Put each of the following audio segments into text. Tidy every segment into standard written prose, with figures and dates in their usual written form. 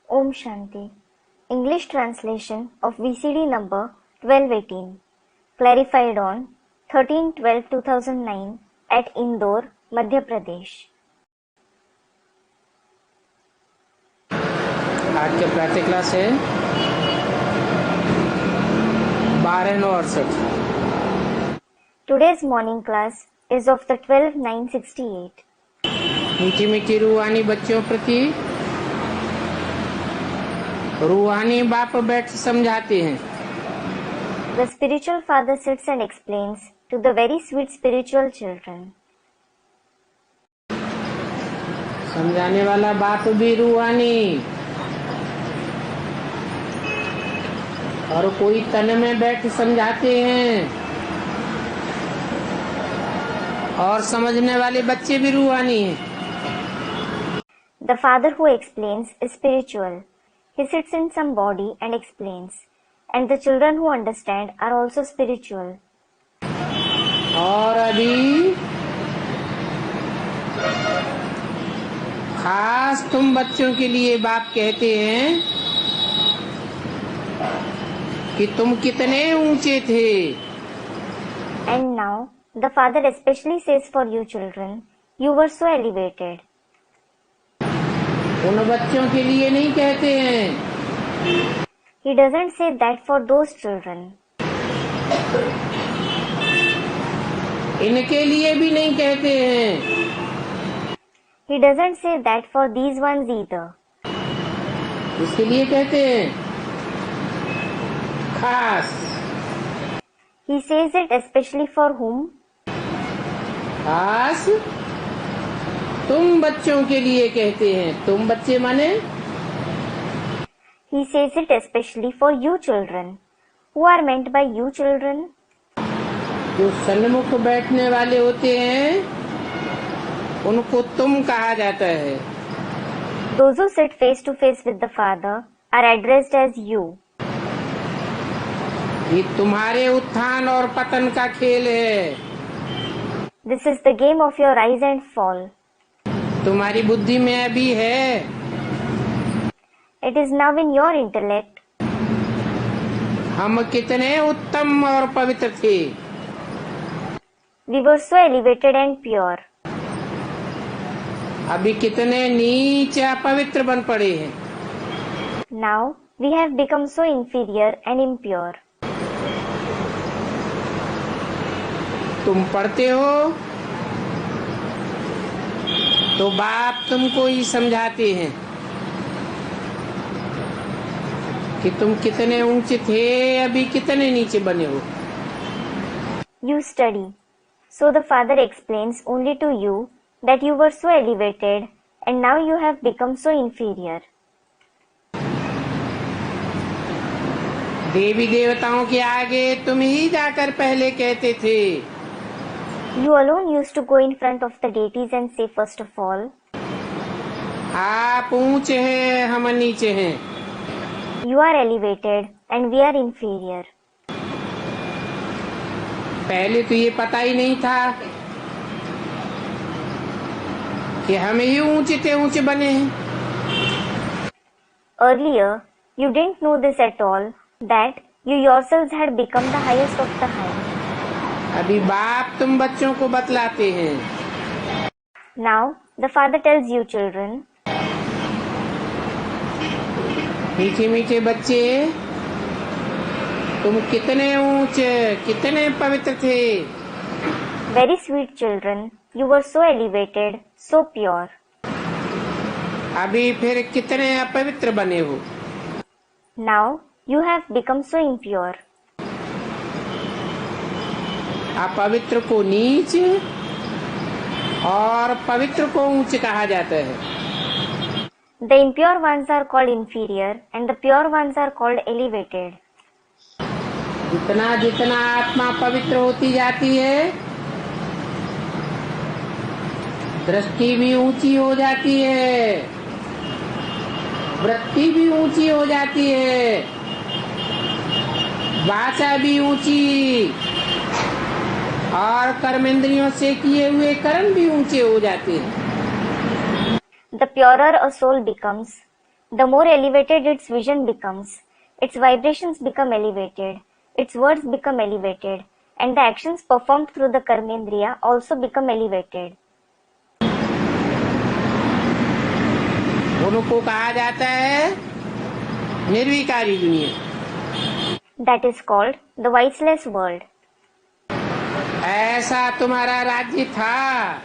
Om Shanti. English translation of VCD number 1218. Clarified on 13/12/2009 at Indore, Madhya Pradesh. आज के प्रातः class है 12:68। Today's morning class is of the 12/9/68. मीठी मीठी रूहानी बच्चों प्रति रूहानी बाप बैठ समझाते हैं। The spiritual father sits and explains to the very sweet spiritual children. समझाने वाला बाप भी रूहानी और कोई तन में बैठ समझाते हैं और समझने वाले बच्चे भी रूहानी हैं। The father who explains is spiritual. He sits in some body and explains, and the children who understand are also spiritual. और अभी खास तुम बच्चों के लिए बाप कहते हैं कि तुम कितने ऊंचे थे। And now, the father especially says for you children, you were so elevated. उन बच्चों के लिए नहीं कहते हैं। He doesn't say that for those children. इनके लिए भी नहीं कहते हैं। He doesn't say that for these ones either. इसके लिए कहते हैं खास। He says it especially for whom? खास तुम बच्चों के लिए कहते हैं। तुम बच्चे माने? He says it especially for you children. Who are meant by you children? जो सन्मुख बैठने वाले होते हैं उनको तुम कहा जाता है। Those who sit face to face with the Father are addressed as you. ये तुम्हारे उत्थान और पतन का खेल है। This is the game of your rise and fall. तुम्हारी बुद्धि में अभी है। It is now in your intellect. हम कितने उत्तम और पवित्र थे। We were so elevated and pure. अभी कितने नीच अपवित्र बन पड़े हैं। Now we have become so inferior and impure. तुम पढ़ते हो तो बाप तुमको ही समझाते हैं कि तुम कितने ऊंचे थे, अभी कितने नीचे बने हो। You study. So the Father explains only to you that you were so elevated and now you have become so inferior. देवी देवताओं के आगे तुम ही जाकर पहले कहते थे। You alone used to go in front of the deities and say first of all, आप ऊंचे हैं, हम नीचे हैं। you are elevated and we are inferior. पहले तो ये पता ही नहीं था कि हम ही ऊंचे थे, ऊंचे बने हैं। Earlier, you didn't know this at all, that you yourselves had become the highest of the high. अभी बाप तुम बच्चों को बतलाते हैं। Now, the Father tells you children, मीठे मीठे बच्चे, तुम कितने ऊंचे, कितने पवित्र थे। very sweet children, you were so elevated, so pure. अभी फिर कितने अपवित्र बने हो। Now, you have become so impure. अपवित्र को नीच और पवित्र को ऊंच कहा जाता है। The impure ones are called inferior and the pure ones are called elevated. जितना जितना आत्मा पवित्र होती जाती है, दृष्टि भी ऊंची हो जाती है, वृत्ति भी ऊंची हो जाती है, वाचा भी ऊंची और कर्मेंद्रियों से किए हुए कर्म भी ऊंचे हो जाते हैं। The purer a soul becomes, The more elevated its vision becomes, its vibrations become elevated, its words become elevated, and the actions performed through the Karmendriya also become elevated. उनको कहा जाता है निर्विकारी दुनिया. That is called the viceless world. ऐसा तुम्हारा राज्य था.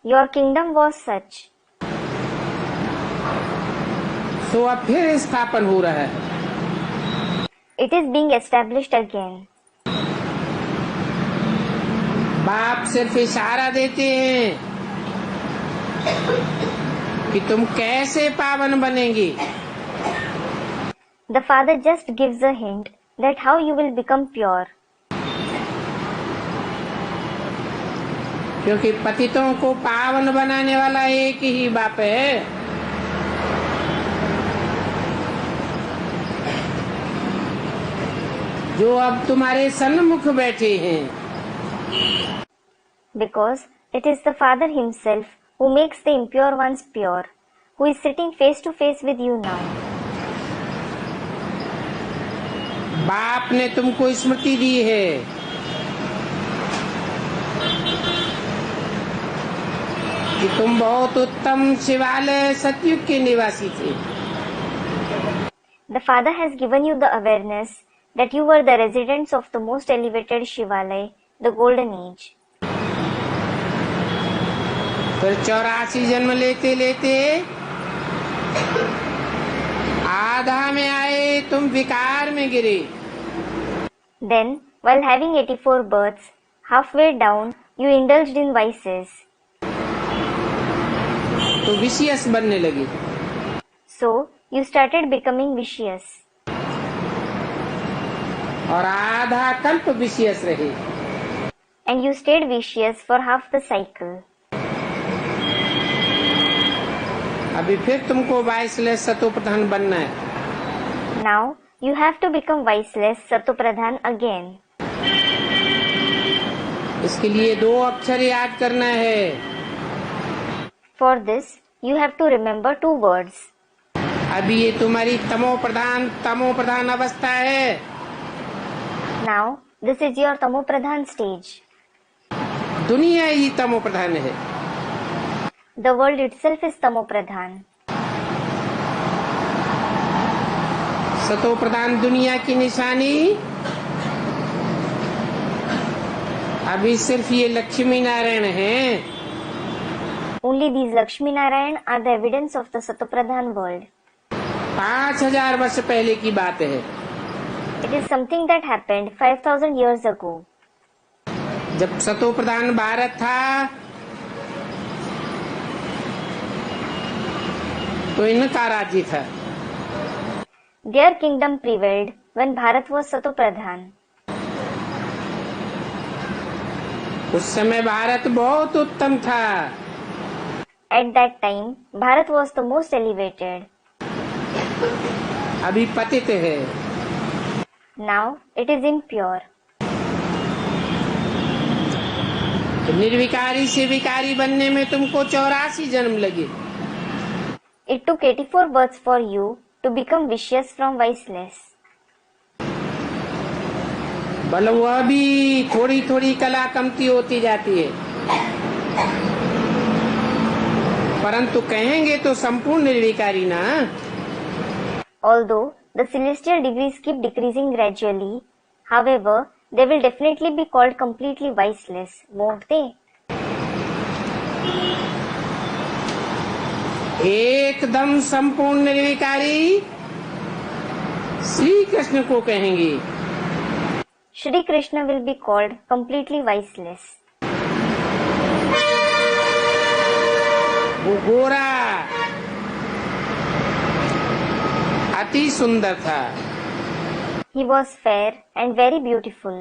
Your kingdom was such. तो अब फिर स्थापन हो रहा है. It is being established again. बाप सिर्फ इशारा देते हैं कि तुम कैसे पावन बनेंगे. The Father just gives a hint that how you will become pure. क्योंकि पतितों को पावन बनाने वाला एक ही बाप है. जो अब तुम्हारे सन्मुख बैठे हैं. Because it is the Father himself who makes the impure ones pure, who is sitting face to face with you now. बाप ने तुमको स्मृति दी है कि तुम बहुत उत्तम शिवालय सतयुग के निवासी थे. The Father has given you the awareness that you were the residents of the most elevated Shivalaya, the Golden Age. फिर 84 जन्म लेते लेते आधा में आए तुम विकार में गिरे. Then, while having 84 births, halfway down, you indulged in vices. तो विशियस बनने लगे. So, you started becoming vicious. और आधा कल्प विशियस रहे. And you stayed vicious for half the cycle. अभी फिर तुमको वाइसलेस सतोप्रधान बनना है. Now, you have to become viceless Satopradhan again. इसके लिए 2 अक्षर याद करना है. For this, you have to remember 2 words. अभी ये तुम्हारी तमोप्रधान अवस्था है. Now, this is your Tamopradhan stage. दुनिया ही तमोप्रधान है. The world itself is Tamopradhan. सतोप्रधान दुनिया की निशानी अभी सिर्फ ये लक्ष्मी नारायण हैं. Only these Lakshmi Narayan are the evidence of the Satopradhan world. 5000 वर्ष पहले की बात है. It is something that happened 5000 years ago. जब सतोप्रधान भारत था तो इनका राज्य था. Their kingdom prevailed when Bharat was Satopradhan. उस समय भारत बहुत उत्तम था. At that time, Bharat was the most elevated. अभी पतित है. Now, it is impure. निर्विकारी से विकारी बनने में तुमको 84 जन्म लगे. It took 84 births for you to become vicious from viceless. बल वह भी थोड़ी थोड़ी कला कमती होती जाती है, परंतु कहेंगे तो संपूर्ण निर्विकारी ना. Although the celestial degrees keep decreasing gradually, however, they will definitely be called completely viceless, won't they? एकदम संपूर्ण निर्विकारी श्री कृष्ण को कहेंगे. Shri Krishna will be called completely viceless. वो गोरा अति सुंदर था. He was fair and very beautiful.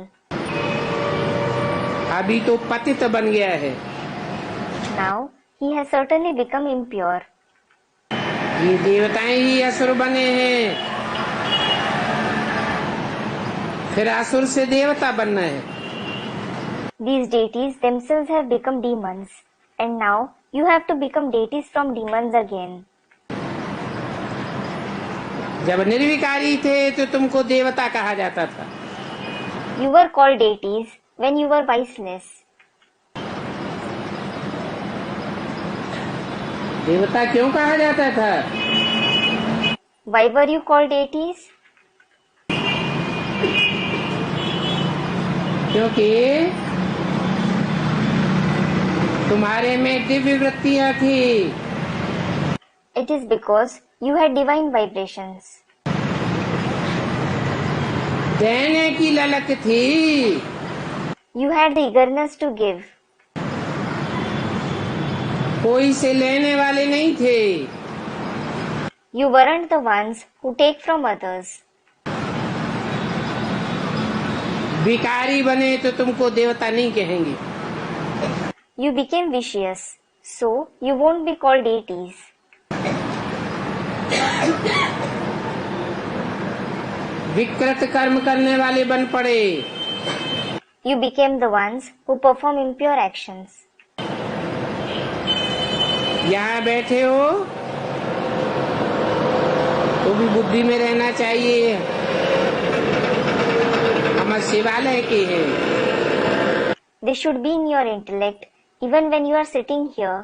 अभी तो पतित बन गया है. Now, he has certainly become impure. ये देवताएं ही असुर बने हैं, फिर असुर से देवता बनना है. These deities themselves have become demons, and now you have to become deities from demons again. जब निर्विकारी थे तो तुमको देवता कहा जाता था। You were called deities when you were viceless. देवता क्यों कहा जाता था? Why were you called deities? क्योंकि तुम्हारे में दिव्य वृत्तियां थी। It is because you had divine vibrations. देने की ललक थी। You had the eagerness to give. कोई से लेने वाले नहीं थे। You weren't the ones who take from others. विकारी बने तो तुमको देवता नहीं कहेंगे। You became vicious, so you won't be called deities. विकृत कर्म करने वाले बन पड़े। You became the ones who perform impure actions. यहाँ बैठे हो तो भी बुद्धि में रहना चाहिए, हम शिवालय के हैं। This should be in your intellect even when you are sitting here.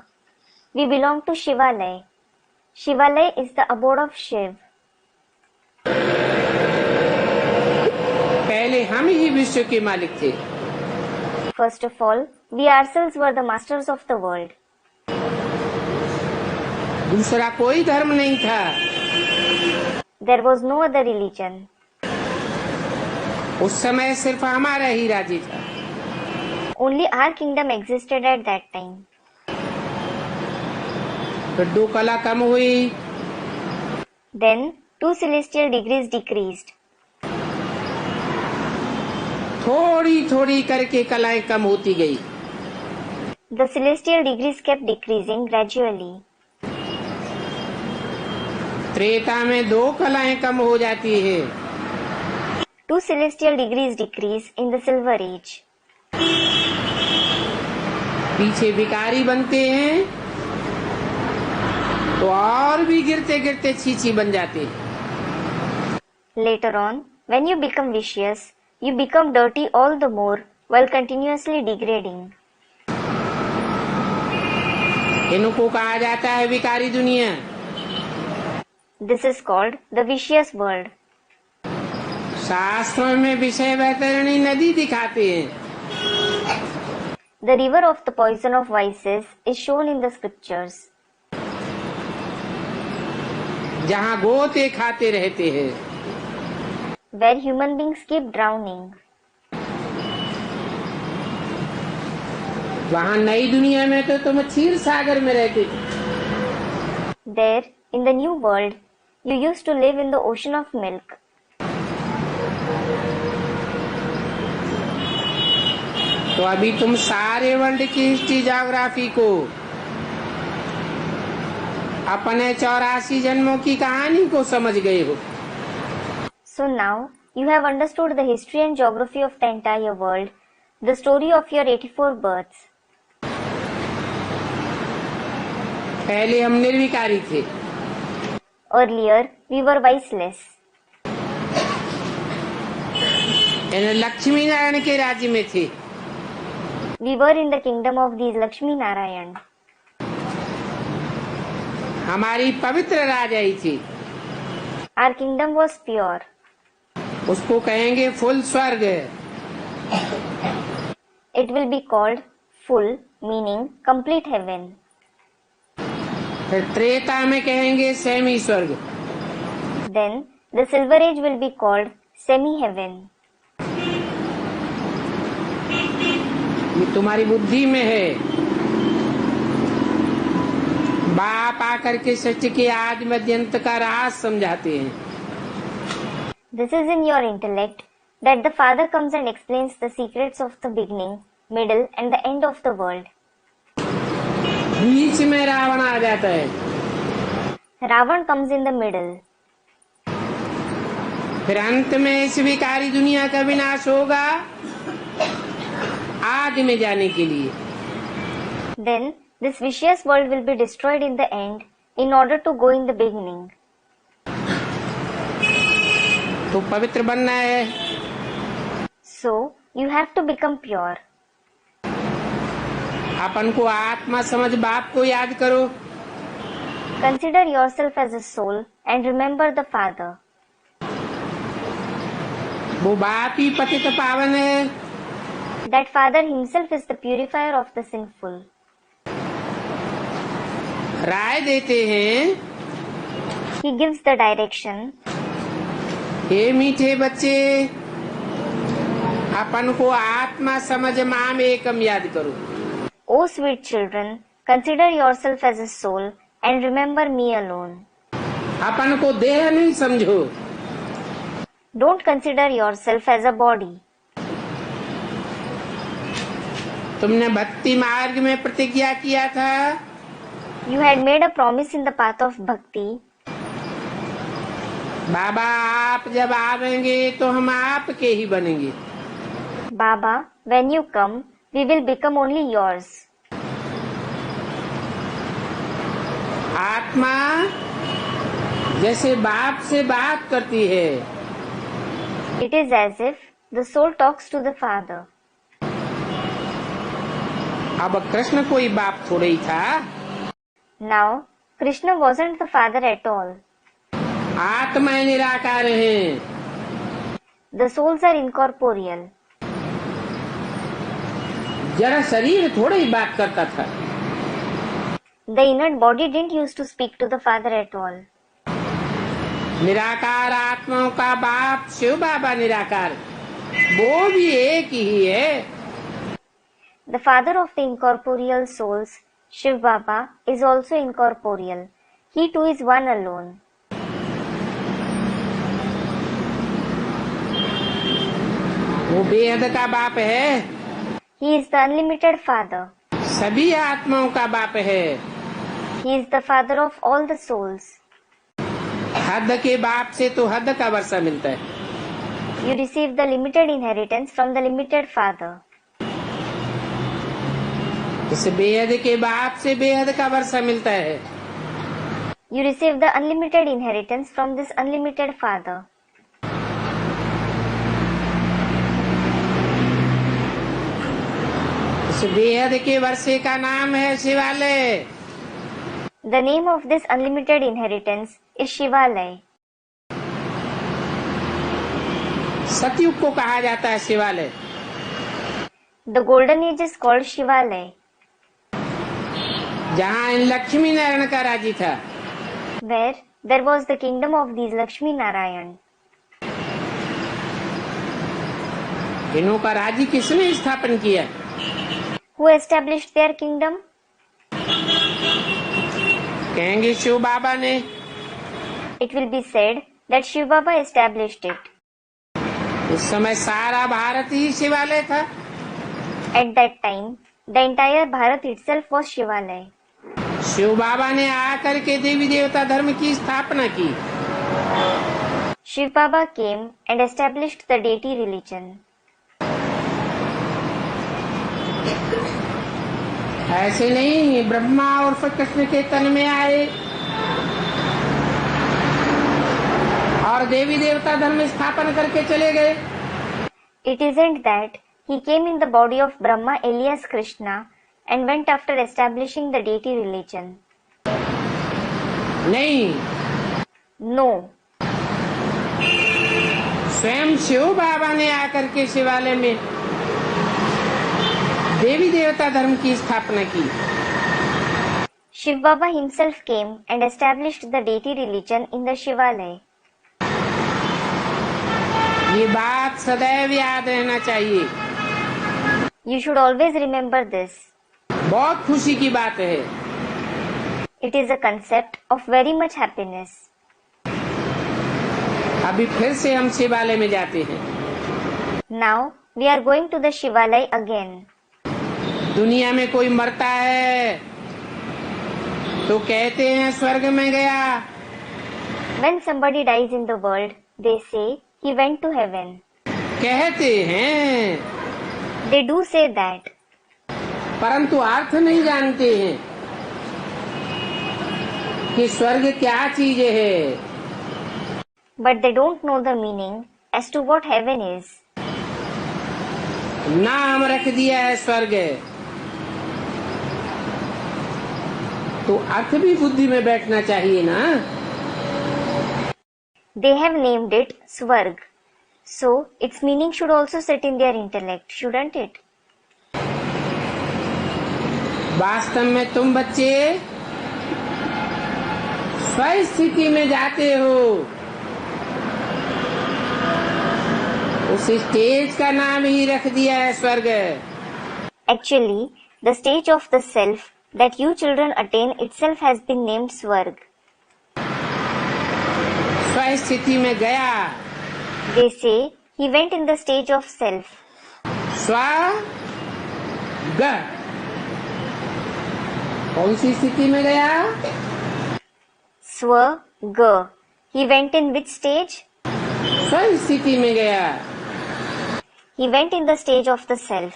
We belong to Shivalaya. Shivalaya is the abode of Shiv. पहले हम ही विश्व के मालिक थे। First of all, we ourselves were the masters of the world. दूसरा कोई धर्म नहीं था। There was no other religion. उस समय सिर्फ हमारा ही राज्य था। Only our kingdom existed at that time. फिर 2 कला कम हुई। Then 2 celestial degrees decreased. थोड़ी थोड़ी करके कलाएं कम होती गई। The celestial degrees kept decreasing gradually. Treta में 2 कलाएं कम हो जाती है। 2 celestial degrees decrease in the silver age. पीछे विकारी बनते हैं तो और भी गिरते गिरते छीछी बन जाते हैं। Later on, when you become vicious, you become dirty all the more while continuously degrading. इनको कहा जाता है विकारी दुनिया। This is called the vicious world. शास्त्रों में विषय वैतरणी नदी दिखाते हैं। The river of the poison of vices is shown in the scriptures. जहाँ गोते खाते रहते हैं। Where human beings keep drowning. वहाँ नई दुनिया में तो तुम क्षीर सागर में रहते थे। There, in the new world, you used to live in the ocean of milk. तो अभी तुम सारे वर्ल्ड की हिस्ट्री ज्योग्राफी को अपने 84 जन्मों की कहानी को समझ गए हो। So now, you have understood the history and geography of the entire world, the story of your 84 births. पहले हम निर्विकारी थे। Earlier, we were viceless. Lakshmi Narayan के राज्य में थे। We were in the kingdom of these Lakshmi Narayan. हमारी पवित्र राजाई थी। Our kingdom was pure. उसको कहेंगे फुल स्वर्ग। It will be called full, meaning complete heaven. फिर त्रेता में कहेंगे सेमी स्वर्ग। Then the silver age will be called semi-heaven. ये तुम्हारी बुद्धि में है। बाप आकर के सत्य के आदि मध्यंत का राज समझाते हैं। This is in your intellect that the Father comes and explains the secrets of the beginning, middle and the end of the world. बीच में रावण आ जाता है। Ravan comes in the middle. फिर अंत में इस विकारी दुनिया का विनाश होगा आदि में जाने के लिए। Then this vicious world will be destroyed in the end in order to go in the beginning. तो पवित्र बनना है। So, you have to become pure. अपन को आत्मा समझ बाप को याद करो। Consider yourself as a soul and remember the Father. वो बाप ही पतित पावन है। That Father himself is the purifier of the sinful. राय देते हैं, He gives the direction. हे मीठे बच्चे, अपन को आत्मा समझ माम एकम याद करो। O sweet children, consider yourself as a soul and remember me alone. अपन को देह नहीं समझो। Don't consider yourself as a body. तुमने भक्ति मार्ग में प्रतिज्ञा किया था, You had made a promise in the path of bhakti. बाबा आप जब आवेंगे तो हम आपके ही बनेंगे। Baba, when you come, we will become only yours. आत्मा जैसे बाप से बात करती है, It is as if the soul talks to the Father. अब कृष्ण कोई बाप थोड़ा ही था। Now, Krishna wasn't the Father at all. आत्मा निराकार है। The souls are incorporeal. जरा शरीर थोड़ा ही बात करता था। The inert body didn't used to speak to the Father at all. निराकार आत्माओं का बाप शिव बाबा निराकार, वो भी एक ही है। The Father of the incorporeal souls, Shiv Baba, is also incorporeal. He too is one alone. वो बेहद का बाप है। He is the unlimited Father. सभी आत्माओं का बाप है। He is the Father of all the souls. हद के बाप से तो हद का वर्षा मिलता है। You receive the limited inheritance from the limited Father. इस बेहद के बाप से बेहद का वर्षा मिलता है। You receive the unlimited inheritance from this unlimited Father. इस बेहद के वर्षे का नाम है शिवालय। The name of this unlimited inheritance is Shivalaya. सतयुग को कहा जाता है शिवालय। The golden age is called Shivalaya, जहाँ इन लक्ष्मी नारायण का राज्य था। where there was the kingdom of these Lakshmi Narayan. इन्हों का राज्य किसने स्थापन किया? Who established their kingdom? कहेंगे शिव बाबा ने। It will be said that Shiv Baba established it. उस समय सारा भारत ही शिवालय था। At that time, the entire Bharat itself was Shivalaya. Shiv बाबा ने आकर के देवी देवता धर्म की स्थापना की। Shiv Baba came and established the deity religion. ऐसे नहीं ब्रह्मा और कृष्ण के तन में आए और देवी देवता धर्म स्थापन करके चले गए। It isn't that he came in the body of Brahma alias Krishna and went after establishing the deity religion. नहीं, No, स्वयं शिव बाबा ने आकर के शिवालय में देवी देवता धर्म की स्थापना की। Shiv Baba himself came and established the deity religion in the Shivalaya. ये बात सदैव याद रहना चाहिए। You should always remember this. बहुत खुशी की बात है। It is a concept of very much happiness. अभी फिर से हम शिवालय में जाते हैं। Now we are going to the Shivalaya again. दुनिया में कोई मरता है तो कहते हैं स्वर्ग में गया। When somebody dies in the world, they say he went to heaven. कहते हैं, They do say that, परंतु अर्थ नहीं जानते हैं कि स्वर्ग क्या चीज है। but they don't know the meaning as to what heaven is. नाम रख दिया है स्वर्ग, तो अर्थ भी बुद्धि में बैठना चाहिए ना। They have named it Swarg, so its meaning should also sit in their intellect, shouldn't it? वास्तव में तुम बच्चे स्वस्थिति में जाते हो, उस स्टेज का नाम ही रख दिया है स्वर्ग। Actually, the stage of the self that you children attain itself has been named Swarg. स्वस्थिति में गया, They say he went in the stage of self. स्वर्ग कौन सी स्थिति में गया? Swarga. He went in which stage? स्वस्थिति में गया। He went in the stage of the self.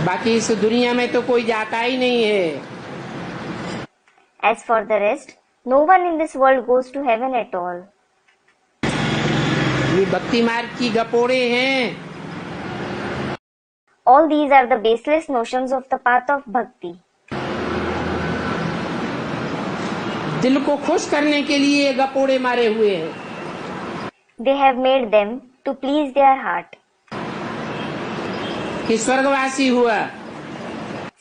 बाकी इस दुनिया में तो कोई जाता ही नहीं है। As for the rest, no one in this world goes to heaven at all. ये भक्ति मार्ग की गपोड़े हैं। All these are the baseless notions of the path of bhakti. दिल को खुश करने के लिए गपोड़े मारे हुए हैं। They have made them to please their heart, कि स्वर्गवासी हुआ,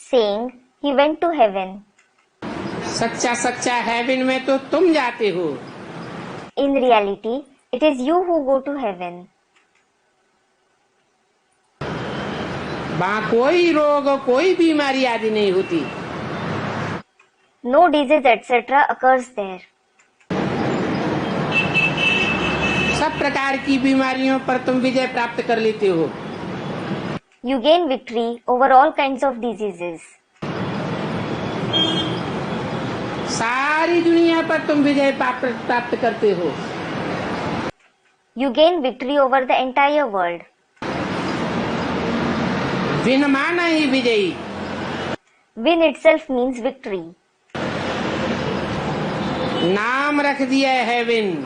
saying he went to heaven. सच्चा सच्चा हेवन में तो तुम जाते हो। In reality, it is you who go to heaven. वहाँ कोई रोग कोई बीमारी आदि नहीं होती। No disease etc. occurs there. सब प्रकार की बीमारियों पर तुम विजय प्राप्त कर लेते हो। You gain victory over all kinds of diseases. सारी दुनिया पर तुम विजय प्राप्त करते हो। You gain victory over the entire world. Win माना ही विजयी। Win itself means victory. नाम रख दिया है heaven.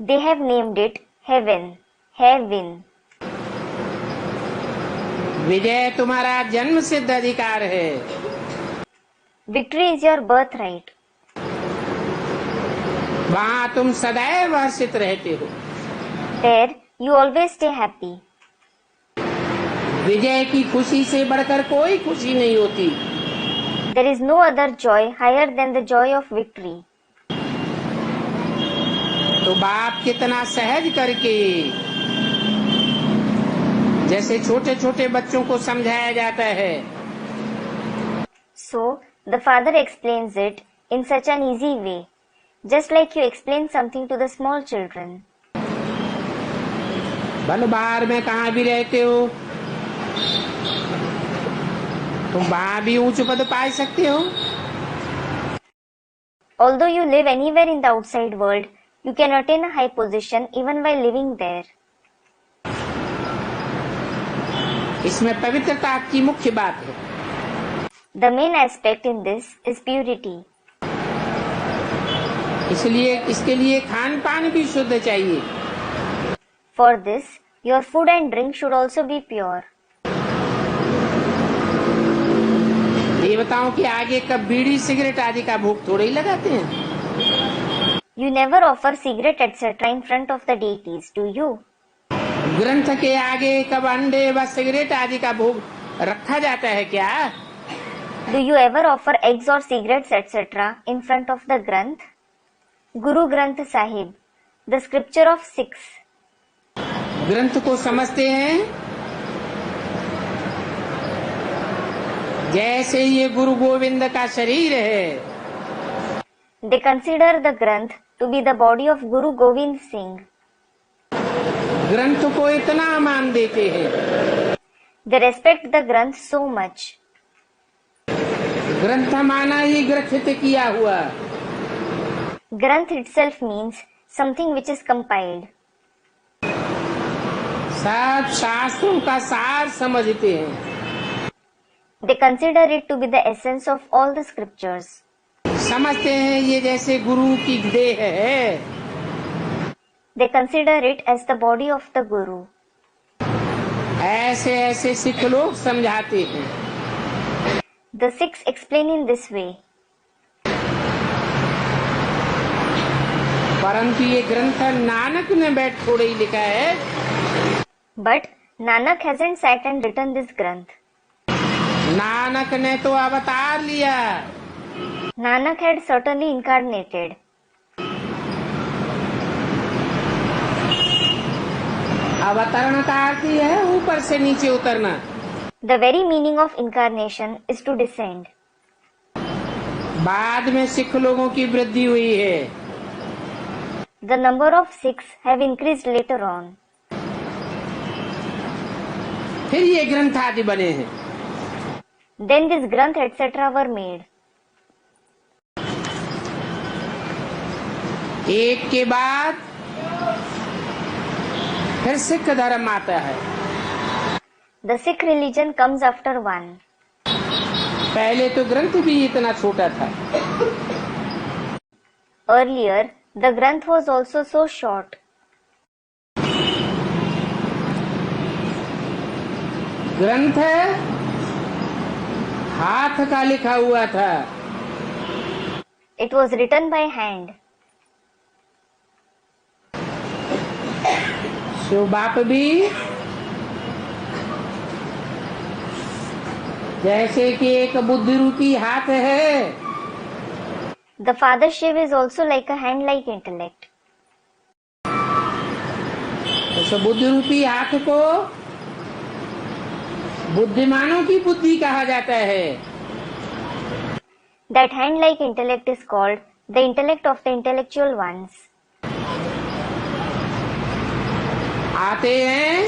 They have named it heaven. Heaven. विजय तुम्हारा जन्म सिद्ध अधिकार है। Victory is your birthright. वहाँ तुम सदैव हर्षित रहते हो। There you always stay happy. विजय की खुशी से बढ़कर कोई खुशी नहीं होती। There is no other joy higher than the joy of victory. तो बाप कितना सहज करके, जैसे छोटे छोटे बच्चों को समझाया जाता है, So the father explains it in such an easy way, just like you explain something to the small children. भले बाहर में कहाँ भी रहते हो, तुम वहाँ भी ऊंच पद पा सकते हो। Although you live anywhere in the outside world, you can attain a high position even while living there. इसमें पवित्रता की मुख्य बात है। The main aspect in this is purity. इसलिए इसके लिए खान पान भी शुद्ध चाहिए। For this, your food and drink should also be pure. देवताओं के आगे कब बीड़ी सिगरेट आदि का भोग थोड़े ही लगाते हैं। You never offer cigarette etc. in front of the deities, do you? ग्रंथ के आगे कब अंडे व सिगरेट आदि का भोग रखा जाता है क्या? Do you ever offer eggs or cigarettes etc. in front of the Granth? Guru Granth Sahib, the scripture of Sikhs. ग्रंथ को समझते हैं जैसे ये गुरु गोविंद का शरीर है। They consider the Granth to be the body of Guru Govind Singh. ग्रंथ को इतना मान देते हैं। They respect the Granth so much. ग्रंथ माना ही ग्रथित किया हुआ। Granth itself means something which is compiled. सब शास्त्रों का सार समझते हैं। They consider it to be the essence of all the scriptures. समझते हैं ये जैसे गुरु की देह है। They consider it as the body of the Guru. ऐसे ऐसे सिख लोग समझाते हैं। The Sikhs explain in this way. परंतु ये ग्रंथ नानक ने बैठ थोड़े ही लिखा है। But Nanak hasn't sat and written this Granth. Nanak ने तो अवतार लिया। Nanak had certainly incarnated. अवतरण का अर्थ ही है ऊपर से नीचे उतरना। The very meaning of incarnation is to descend. बाद में सिख लोगों की वृद्धि हुई है। The number of Sikhs have increased later on. फिर ये ग्रंथ आदि बने हैं। Then this Granth etc. were made. एक के बाद फिर सिख धर्म आता है। The Sikh religion comes after one. पहले तो ग्रंथ भी इतना छोटा था। Earlier, the Granth was also so short. ग्रंथ हाथ का लिखा हुआ था। It was written by hand. Shiv बाप भी जैसे कि एक बुद्धि रूपी हाथ है। The Father Shiv is also like a hand-like intellect. उस बुद्धि रूपी हाथ को बुद्धिमानों की बुद्धि कहा जाता है। That hand-like intellect is called the intellect of the intellectual ones. आते हैं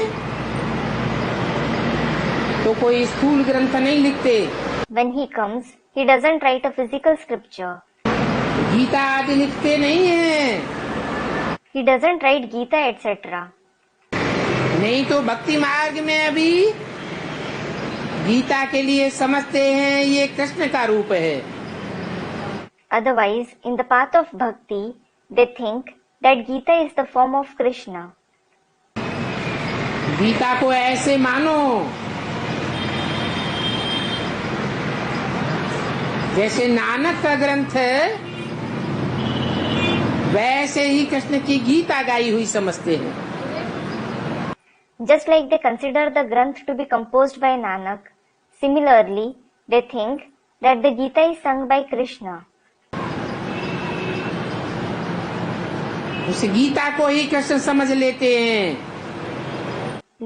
तो कोई स्थूल ग्रंथ नहीं लिखते। When he comes, he doesn't write a physical scripture. Gita आदि लिखते नहीं है। He doesn't write Gita etc. नहीं तो भक्ति मार्ग में अभी गीता के लिए समझते हैं ये कृष्ण का रूप है। Otherwise, in the path of bhakti, they think that Gita is the form of Krishna. Gita को ऐसे मानो जैसे नानक का ग्रंथ है, वैसे ही कृष्ण की गीता गाई हुई समझते हैं। Just like they consider the Granth to be composed by Nanak, similarly, they think that the Gita is sung by Krishna. उस गीता को ही कृष्ण समझ लेते हैं।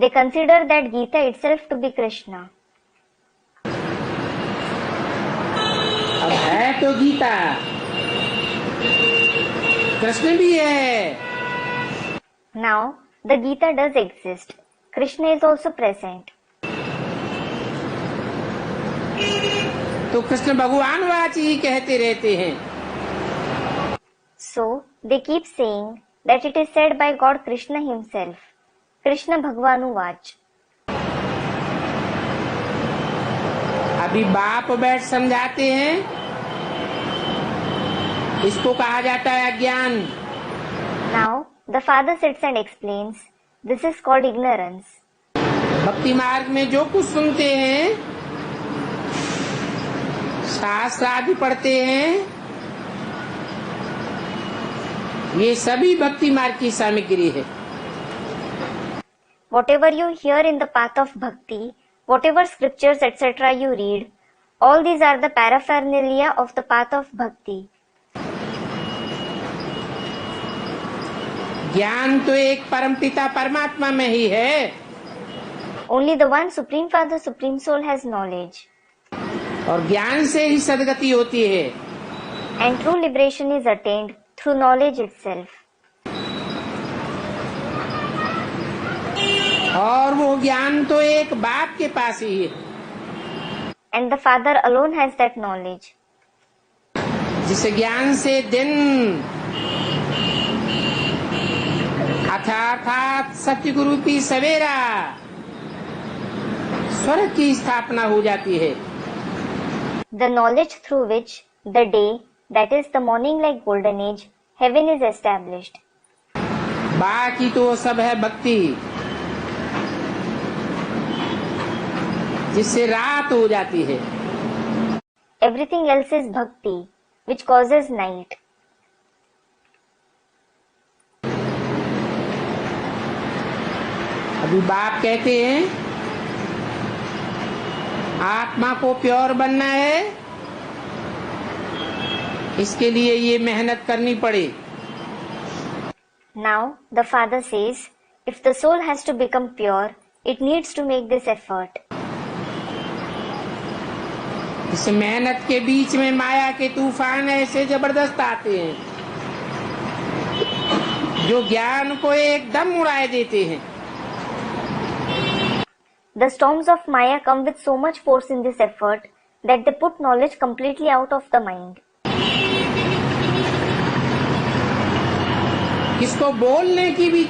They consider that Gita itself to be Krishna. अब है तो गीता, कृष्ण भी है। Now, the Gita does exist. Krishna is also present. तो कृष्ण भगवान वाची ही कहते रहते हैं। So, they keep saying that it is said by God Krishna himself. Krishna Bhagavanu Vach. अभी बाप बैठ समझाते हैं, इसको कहा जाता है अज्ञान। Now, the Father sits and explains, this is called ignorance. भक्ति मार्ग में जो कुछ सुनते हैं, शास्त्र आदि पढ़ते हैं, ये सभी भक्ति मार्ग की सामग्री है। Whatever you hear in the path of bhakti, whatever scriptures etc. you read, all these are the paraphernalia of the path of bhakti. ज्ञान तो एक परमपिता परमात्मा में ही है। Only the one Supreme Father, Supreme Soul has knowledge. और ज्ञान से ही सदगति होती है। And true liberation is attained through knowledge itself. और वो ज्ञान तो एक बाप के पास ही है। And the Father alone has that knowledge. जिस ज्ञान से दिन अर्थात सत्य गुरु की सवेरा स्वर्ग की स्थापना हो जाती है। The knowledge through which the day that is the morning like golden age, heaven is established. बाकी तो सब है भक्ति, जिससे रात हो जाती है। Everything else is bhakti, which causes night. अभी बाप कहते हैं आत्मा को प्योर बनना है, इसके लिए ये मेहनत करनी पड़े। Now the father says, if the soul has to become pure, it needs to make this effort. इस मेहनत के बीच में माया के तूफान ऐसे जबरदस्त आते हैं जो ज्ञान को एकदम उड़ाए देते हैं। The storms of Maya come with so much force in this effort that they put knowledge completely out of the mind. किसको बोलने की भी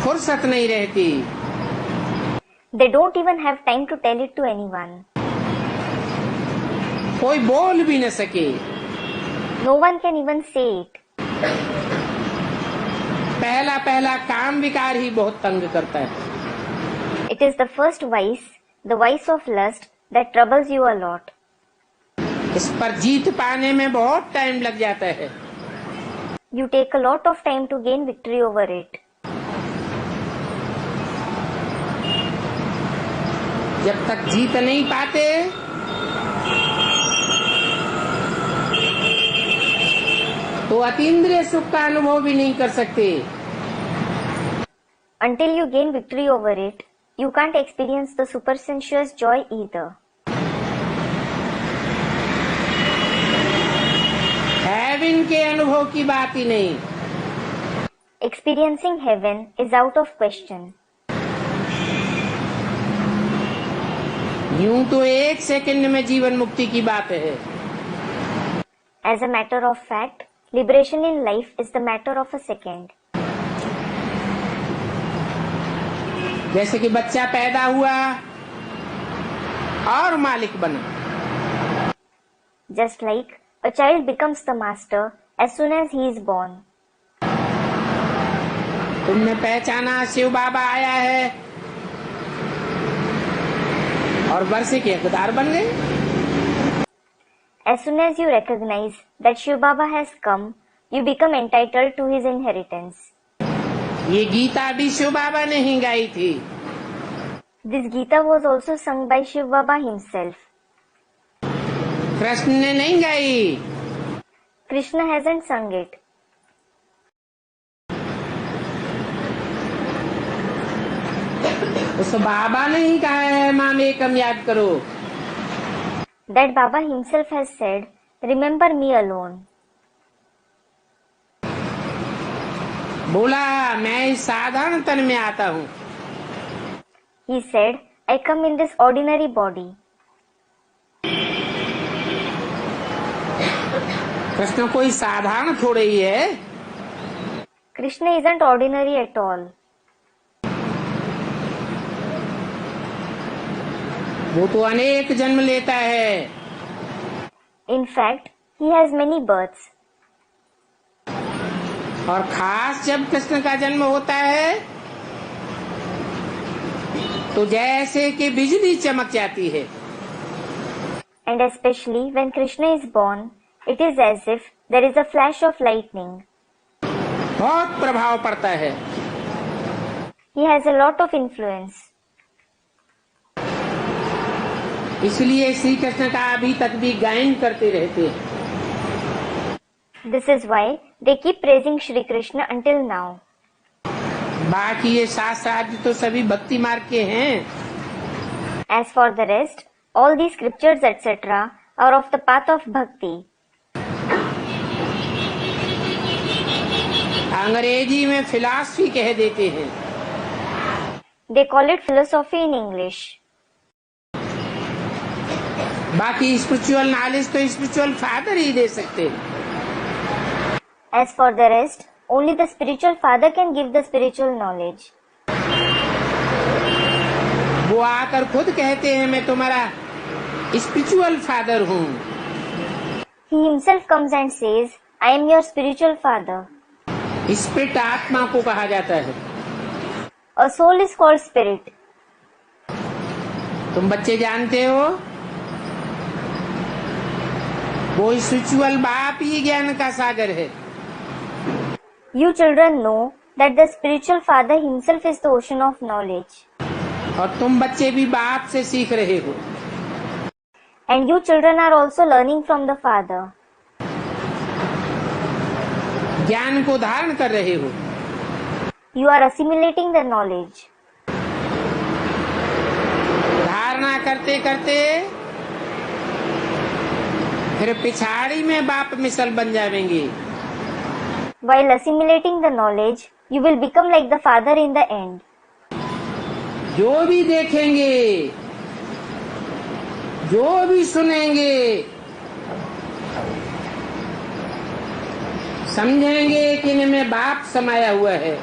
फुर्सत नहीं रहती। They don't even have time to tell it to anyone. कोई बोल भी न सके। No one can even say it. पहला काम विकार ही बहुत तंग करता है। It is the first vice, the vice of lust, that troubles you a lot. इस पर जीत पाने में बहुत टाइम लग जाता है। You take a lot of time to gain victory over it. जब तक जीत नहीं पाते तो अतीन्द्रिय सुख का अनुभव भी नहीं कर सकते। Until you gain victory over it, you can't experience the supersensuous joy either. Heaven के अनुभव की बात ही नहीं। Experiencing heaven is out of question. यूं तो एक सेकंड में जीवन मुक्ति की बात है। As a matter of fact, liberation in life is the matter of a second. जैसे कि बच्चा पैदा हुआ और मालिक बना। Just like a child becomes the master as soon as he is born. तुमने पहचाना शिव बाबा आया है और वर्षे के हकदार बन गए। As soon as you recognize that Shiv Baba has come, you become entitled to his inheritance. ये गीता भी शिव बाबा ने ही गाई थी। This Gita was also sung by Shiv Baba himself. Krishna ने नहीं गाई। Krishna hasn't sung it. उस बाबा ने ही कहा है माम एकम याद करो। That Baba himself has said, remember me alone. बोला मैं इस साधारण तन में आता हूँ। He said, I come in this ordinary body. Krishna कोई साधारण थोड़े ही है। Krishna isn't ordinary at all. वो तो अनेक जन्म लेता है। In fact, he has many births. और खास जब कृष्ण का जन्म होता है तो जैसे कि बिजली चमक जाती है। And especially when Krishna is born, it is as if there is a flash of lightning. बहुत प्रभाव पड़ता है। He has a lot of influence. इसलिए श्री कृष्ण का अभी तक भी गायन करते रहते हैं। This is why they keep praising Shri Krishna until now. बाकी ये शास्त्रार्थ तो सभी भक्ति मार्ग के हैं। As for the rest, all these scriptures etc. are of the path of bhakti. अंग्रेजी में फिलॉसफी कह देते हैं। They call it philosophy in English. बाकी स्पिरिचुअल नॉलेज तो स्पिरिचुअल फादर ही दे सकते हैं। As for the rest, only the spiritual father can give the spiritual knowledge. वो आकर खुद कहते हैं मैं तुम्हारा स्पिरिचुअल फादर हूँ। He himself comes and says, I am your spiritual father. Spirit आत्मा को कहा जाता है। A soul is called spirit. तुम बच्चे जानते हो, वो स्पिरिचुअल बाप ही ज्ञान का सागर है। You children know that the spiritual father himself is the ocean of knowledge. और तुम बच्चे भी बाप से सीख रहे हो। And you children are also learning from the father. ज्ञान को धारण कर रहे हो। You are assimilating the knowledge. धारणा करते करते फिर पिछाड़ी में बाप मिसल बन जाएंगे। While assimilating the knowledge, you will become like the father in the end. जो भी देखेंगे, जो भी सुनेंगे, समझेंगे कि इनमें बाप समाया हुआ है।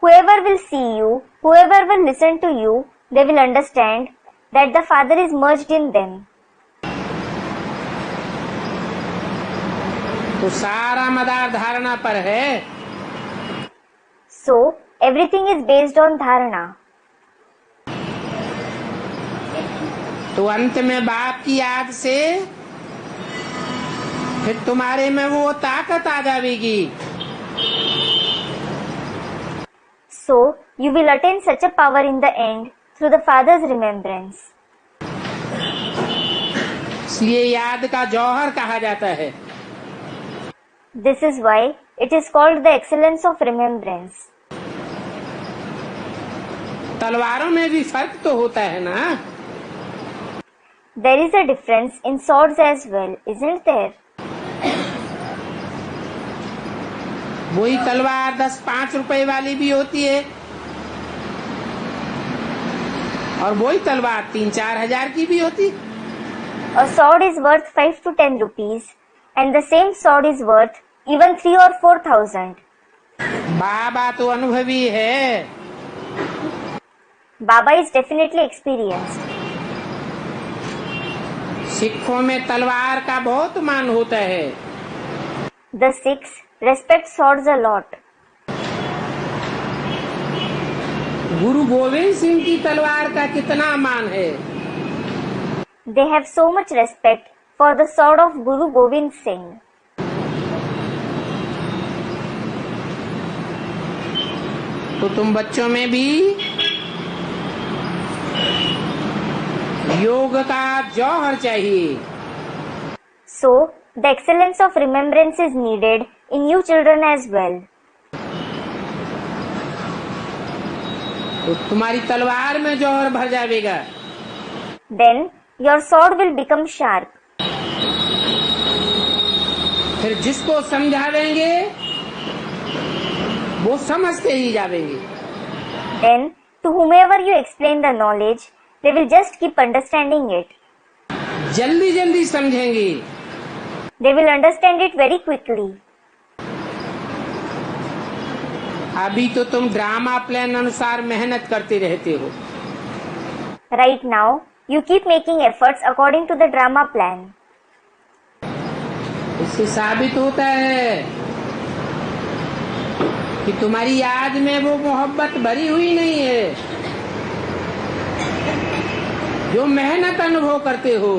Whoever will see you, whoever will listen to you, they will understand that the father is merged in them. तो सारा मदार धारणा पर है। So, everything is based on dharana. तो अंत में बाप की याद से फिर तुम्हारे में वो ताकत आ जाएगी। So, you will attain such a power in the end through the father's remembrance. इसलिए याद का जौहर कहा जाता है। This is why it is called the excellence of remembrance. तलवारों में भी फर्क तो होता है ना। There is a difference in swords as well, isn't there? वही तलवार 10-5 रुपए वाली भी होती है और वही तलवार 3-4 हजार की भी होती। A sword is worth 5 to 10 rupees and the same sword is worth even 3 or 4,000. बाबा तो अनुभवी है। Baba is definitely experienced. सिखों में तलवार का बहुत मान होता है। The Sikhs respect swords a lot. गुरु गोविंद सिंह की तलवार का कितना मान है। They have so much respect for the sword of Guru Gobind Singh. तो तुम बच्चों में भी योग का जौहर चाहिए। So, the excellence of remembrance is needed in you children as well. तो तुम्हारी तलवार में जौहर भर जाएगा। Then, your sword will become sharp. फिर जिसको समझावेंगे वो समझते ही जावेंगे। Then, to whomever you explain the knowledge, they will just keep understanding it. जल्दी जल्दी समझेंगे। They will understand it very quickly. अभी तो तुम ड्रामा प्लान अनुसार मेहनत करते रहते हो। Right now, you keep making efforts according to the drama plan. इससे साबित होता है कि तुम्हारी याद में वो मोहब्बत भरी हुई नहीं है जो मेहनत अनुभव करते हो।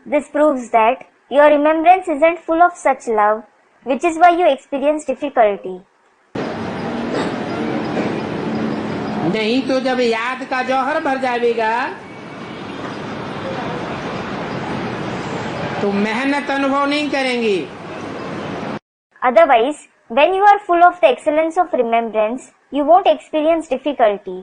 This proves that your remembrance isn't full of such love, which is why you experience difficulty. नहीं तो जब याद का जौहर भर जाएगा तो मेहनत अनुभव नहीं करेंगे। Otherwise, when you are full of the excellence of remembrance, you won't experience difficulty.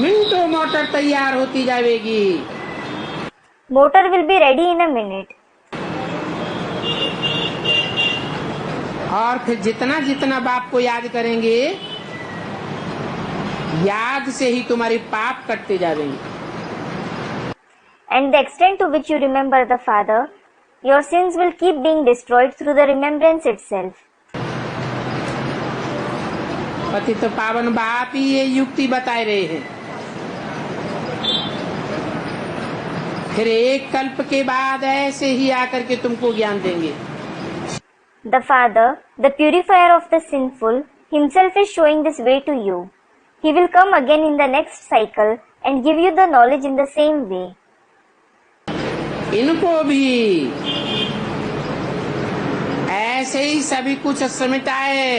मिनटों मोटर तैयार होती जाएगी। Motor will be ready in a minute. और फिर जितना जितना बाप को याद करेंगे याद से ही तुम्हारी पाप कटते जाएंगे। And the extent to which you remember the Father, your sins will keep being destroyed through the remembrance itself. पतित पावन बाप ही ये युक्ति बताए रहे हैं। फिर एक कल्प के बाद ऐसे ही आकर के तुमको ज्ञान देंगे। The Father, the purifier of the sinful, himself is showing this way to you. He will come again in the next cycle and give you the knowledge in the same way. इनको भी ऐसे ही सभी कुछ समेटाए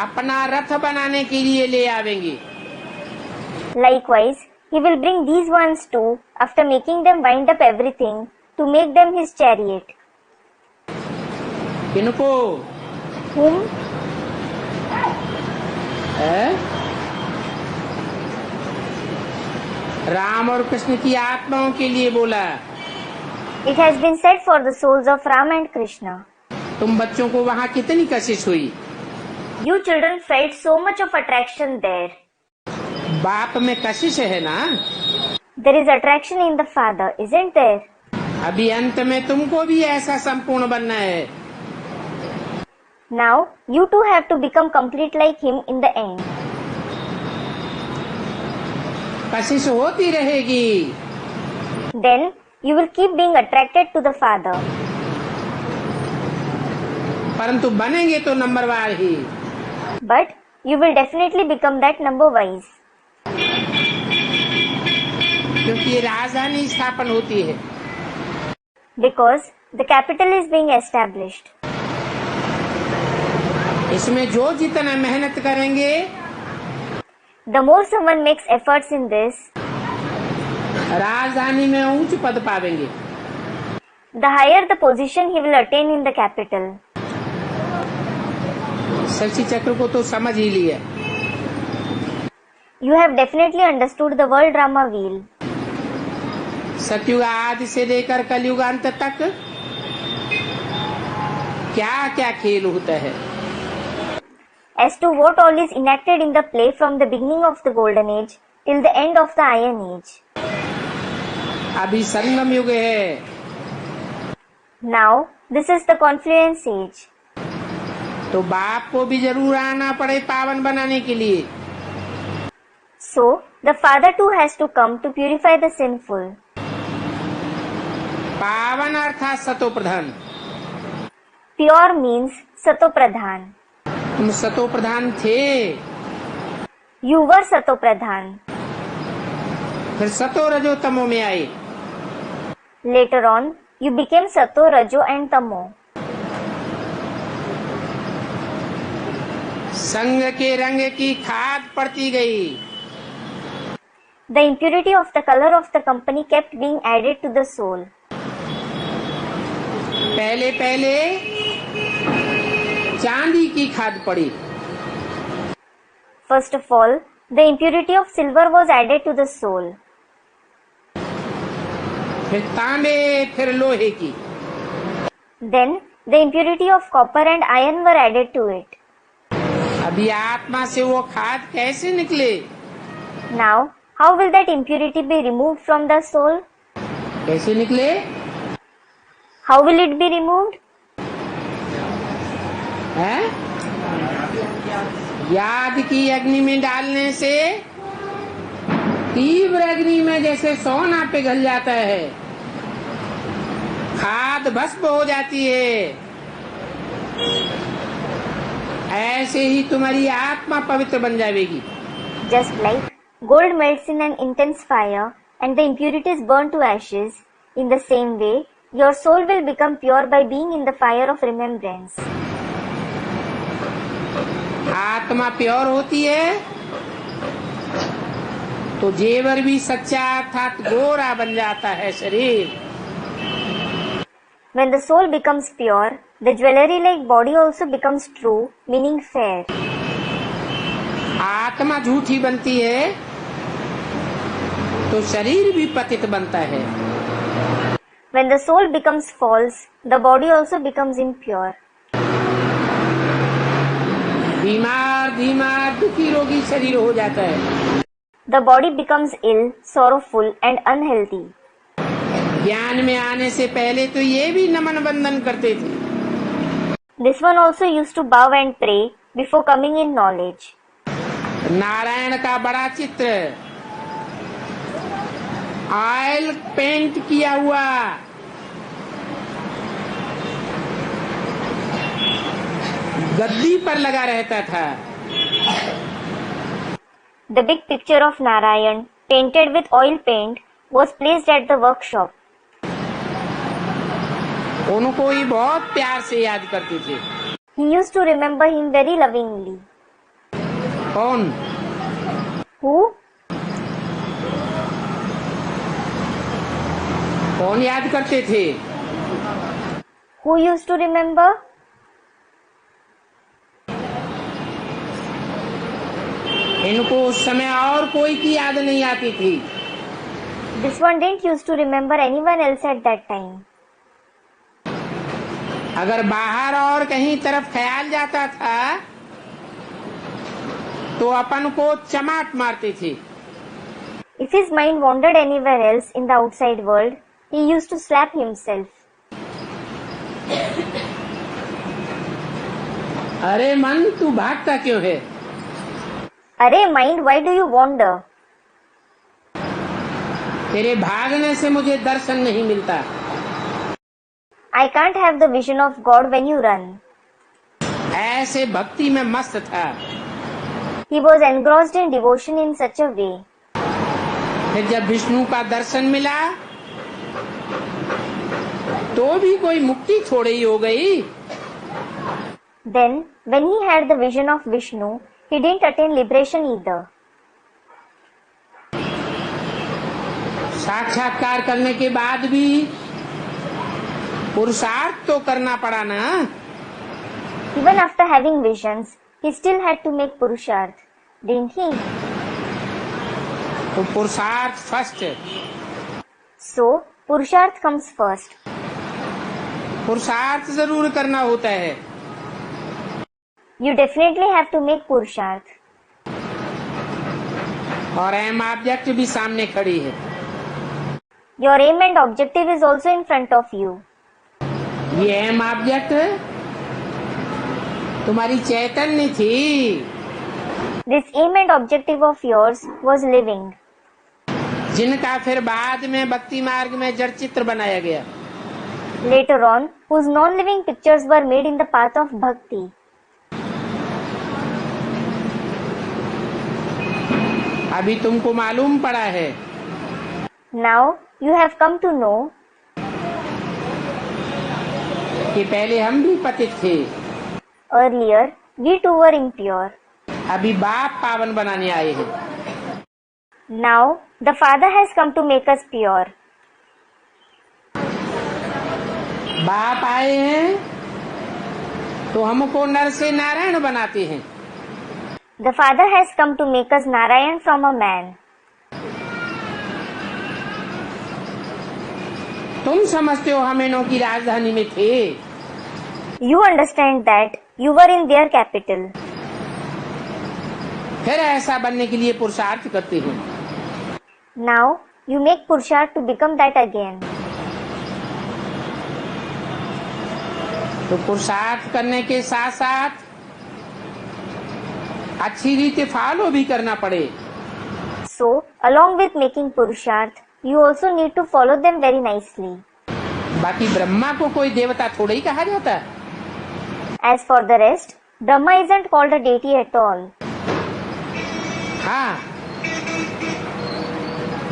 अपना रथ बनाने के लिए ले आवेंगे। Likewise, he will bring these ones too, after making them wind up everything, to make them his chariot. इनको Whom? राम और कृष्ण की आत्माओं के लिए बोला। It has been said for the souls of Ram and Krishna. तुम बच्चों को वहाँ कितनी कशिश हुई? You children felt so much of attraction there. बाप में कशिश है ना? There is attraction in the Father, isn't there? अभी अंत में तुमको भी ऐसा संपूर्ण बनना है। Now, you too have to become complete like him in the end. कशिश होती रहेगी। Then, you will keep being attracted to the Father. परंतु बनेंगे तो नंबरवार ही। But, you will definitely become that number-wise. क्योंकि ये राजधानी स्थापन होती है। Because, the capital is being established. इसमें जो जितना मेहनत करेंगे, The more someone makes efforts in this, राजधानी में ऊंच पद पावेंगे। the higher the position he will attain in the capital. Shashi चक्र को तो समझ ही लिया। You have definitely understood the world drama wheel. सतयुग आदि से लेकर कलयुग अंत तक क्या क्या खेल होता है। As to what all is enacted in the play from the beginning of the golden age till the end of the iron age. अभी संगम युग है। Now, this is the confluence age. तो बाप को भी जरूर आना पड़े पावन बनाने के लिए। So, the Father too has to come to purify the sinful. पावन अर्थात सतो प्रधान। Pure means Satopradhan. तुम सतो प्रधान थे, You were Satopradhan. फिर सतो रजो तमो में आए। Later on, you became Sato, Rajo and Tamo. संग के रंग की खाद पड़ती गई। The impurity of the color of the company kept being added to the soul. पहले पहले चांदी की खाद पड़ी। First of all, the impurity of silver was added to the soul. फिर तांबे, फिर लोहे की। Then, the impurity of copper and iron were added to it. अभी आत्मा से वो खाद कैसे निकले? Now, how will that impurity be removed from the soul? कैसे निकले? How will it be removed? है? याद की अग्नि में डालने से तीव्र अग्नि में जैसे सोना पिघल जाता है, खाद भस्म हो जाती है, ऐसे ही तुम्हारी आत्मा पवित्र बन जाएगी। Just like gold melts in an intense fire and the impurities burn to ashes, in the same way, your soul will become pure by being in the fire of remembrance. आत्मा प्योर होती है तो जेवर भी सच्चा अर्थात गोरा बन जाता है शरीर। When the soul becomes pure, the jewelry-like body also becomes true, meaning fair. आत्मा झूठी बनती है तो शरीर भी पतित बनता है। When the soul becomes false, the body also becomes impure. बीमार धीमार दुखी रोगी शरीर हो जाता है। The body becomes ill, sorrowful and unhealthy. ज्ञान में आने से पहले तो ये भी नमन बंदन करते थे। This one also used to bow and pray before coming in knowledge. Narayan का बड़ा चित्र ऑयल पेंट किया हुआ गद्दी पर लगा रहता था। The big picture of Narayan, painted with oil paint, was placed at the workshop. उनको ही बहुत प्यार से याद करते थे। He used to remember him very lovingly. कौन? Who? कौन याद करते थे? Who used to remember? इनको उस समय और कोई की याद नहीं आती थी। This one didn't used to remember anyone else at that time. अगर बाहर और कहीं तरफ ख्याल जाता था तो अपन को चमाट मारते थे। If his mind wandered anywhere else in the outside world, he used to slap himself. अरे मन, तू भागता क्यों है? अरे mind, why do you wander? तेरे भागने से मुझे दर्शन नहीं मिलता। I can't have the vision of God when you run. ऐसे भक्ति में मस्त था। He was engrossed in devotion in such a way. फिर जब विष्णु का दर्शन मिला तो भी कोई मुक्ति थोड़ी ही हो गई। Then, when he had the vision of Vishnu, he didn't attain liberation either. साक्षात्कार करने के बाद भी पुरुषार्थ तो करना पड़ा ना। Even after having visions, he still had to make purusharth, didn't he? तो पुरुषार्थ first. So, purusharth comes first. पुरुषार्थ जरूर करना होता है। You definitely have to make purusharth. और एम ऑब्जेक्ट भी सामने खड़ी है। Your aim and objective is also in front of you. ये एम ऑब्जेक्ट तुम्हारी चैतन्य थी, This aim and objective of yours was living, जिनका फिर बाद में भक्ति मार्ग में जड़ चित्र बनाया गया। later on, whose non-living pictures were made in the path of bhakti. अभी तुमको मालूम पड़ा है Now, you have come to know कि पहले हम भी पतित थे, earlier we too were impure. अभी बाप पावन बनाने आए हैं। Now, the Father has come to make us pure. बाप आए हैं तो हमको नर से नारायण बनाते हैं। The Father has come to make us Narayan from a man. तुम समझते हो हम इन्हों की राजधानी में थे। You understand that you were in their capital. फिर ऐसा बनने के लिए पुरुषार्थ करते हैं। Now, you make purusharth to become that again. तो पुरुषार्थ करने के साथ साथ अच्छी रीति फॉलो भी करना पड़े। So, along with making purusharth, you also need to follow them very nicely. बाकी ब्रह्मा को कोई देवता थोड़ा ही कहा जाता। As for the rest, Brahma isn't called a deity at all. हाँ,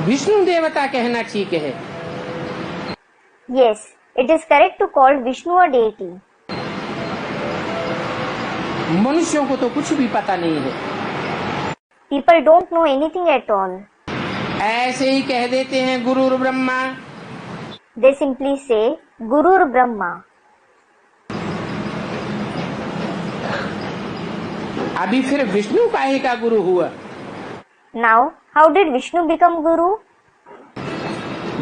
विष्णु देवता कहना ठीक है। Yes, it is correct to call Vishnu a deity. मनुष्यों को तो कुछ भी पता नहीं है, People don't know anything at all. ऐसे ही कह देते हैं गुरुर Brahma. They simply say Gurur Brahma. अभी फिर विष्णु काहे का गुरु हुआ? Now, how did Vishnu become Guru?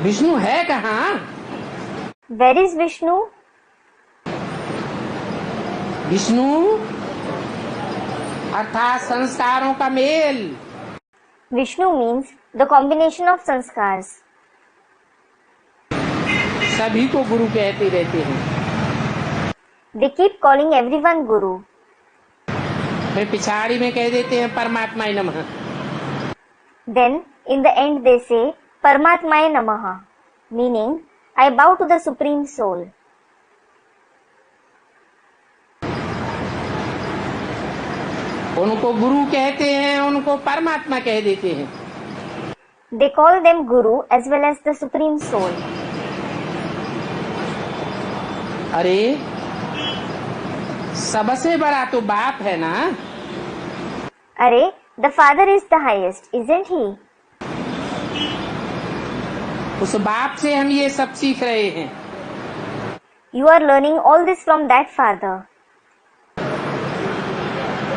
Vishnu है कहाँ? Where is Vishnu? विष्णु अर्थात संस्कारों का mail. Vishnu means the combination of sanskars. सभी को गुरु कहते रहते हैं। They keep calling everyone Guru. फिर पिछाड़ी में कह देते हैं परमात्मा नमः। Then, in the end they say Paramatmaya Namaha, meaning I bow to the Supreme Soul. उनको गुरु कहते हैं, उनको परमात्मा कह देते हैं। They call them Guru as well as the Supreme Soul. अरे सबसे बड़ा तो बाप है ना। अरे, the Father is the highest, isn't he? उस बाप से हम ये सब सीख रहे हैं। You are learning all this from that Father.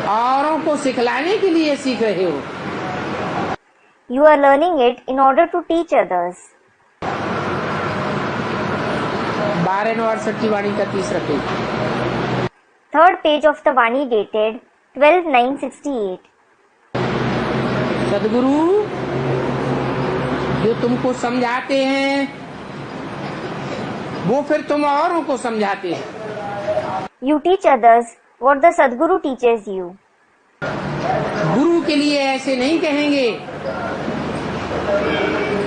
औरों को सिखलाने के लिए सीख रहे हो। You are learning it in order to teach others. 12 नवंबर की वाणी का तीसरा page. Third page of the Vani dated 12/9/68. सदगुरु जो तुमको समझाते हैं वो फिर तुम औरों को समझाते हैं। You teach others what the Sadguru teaches you. गुरु के लिए ऐसे नहीं कहेंगे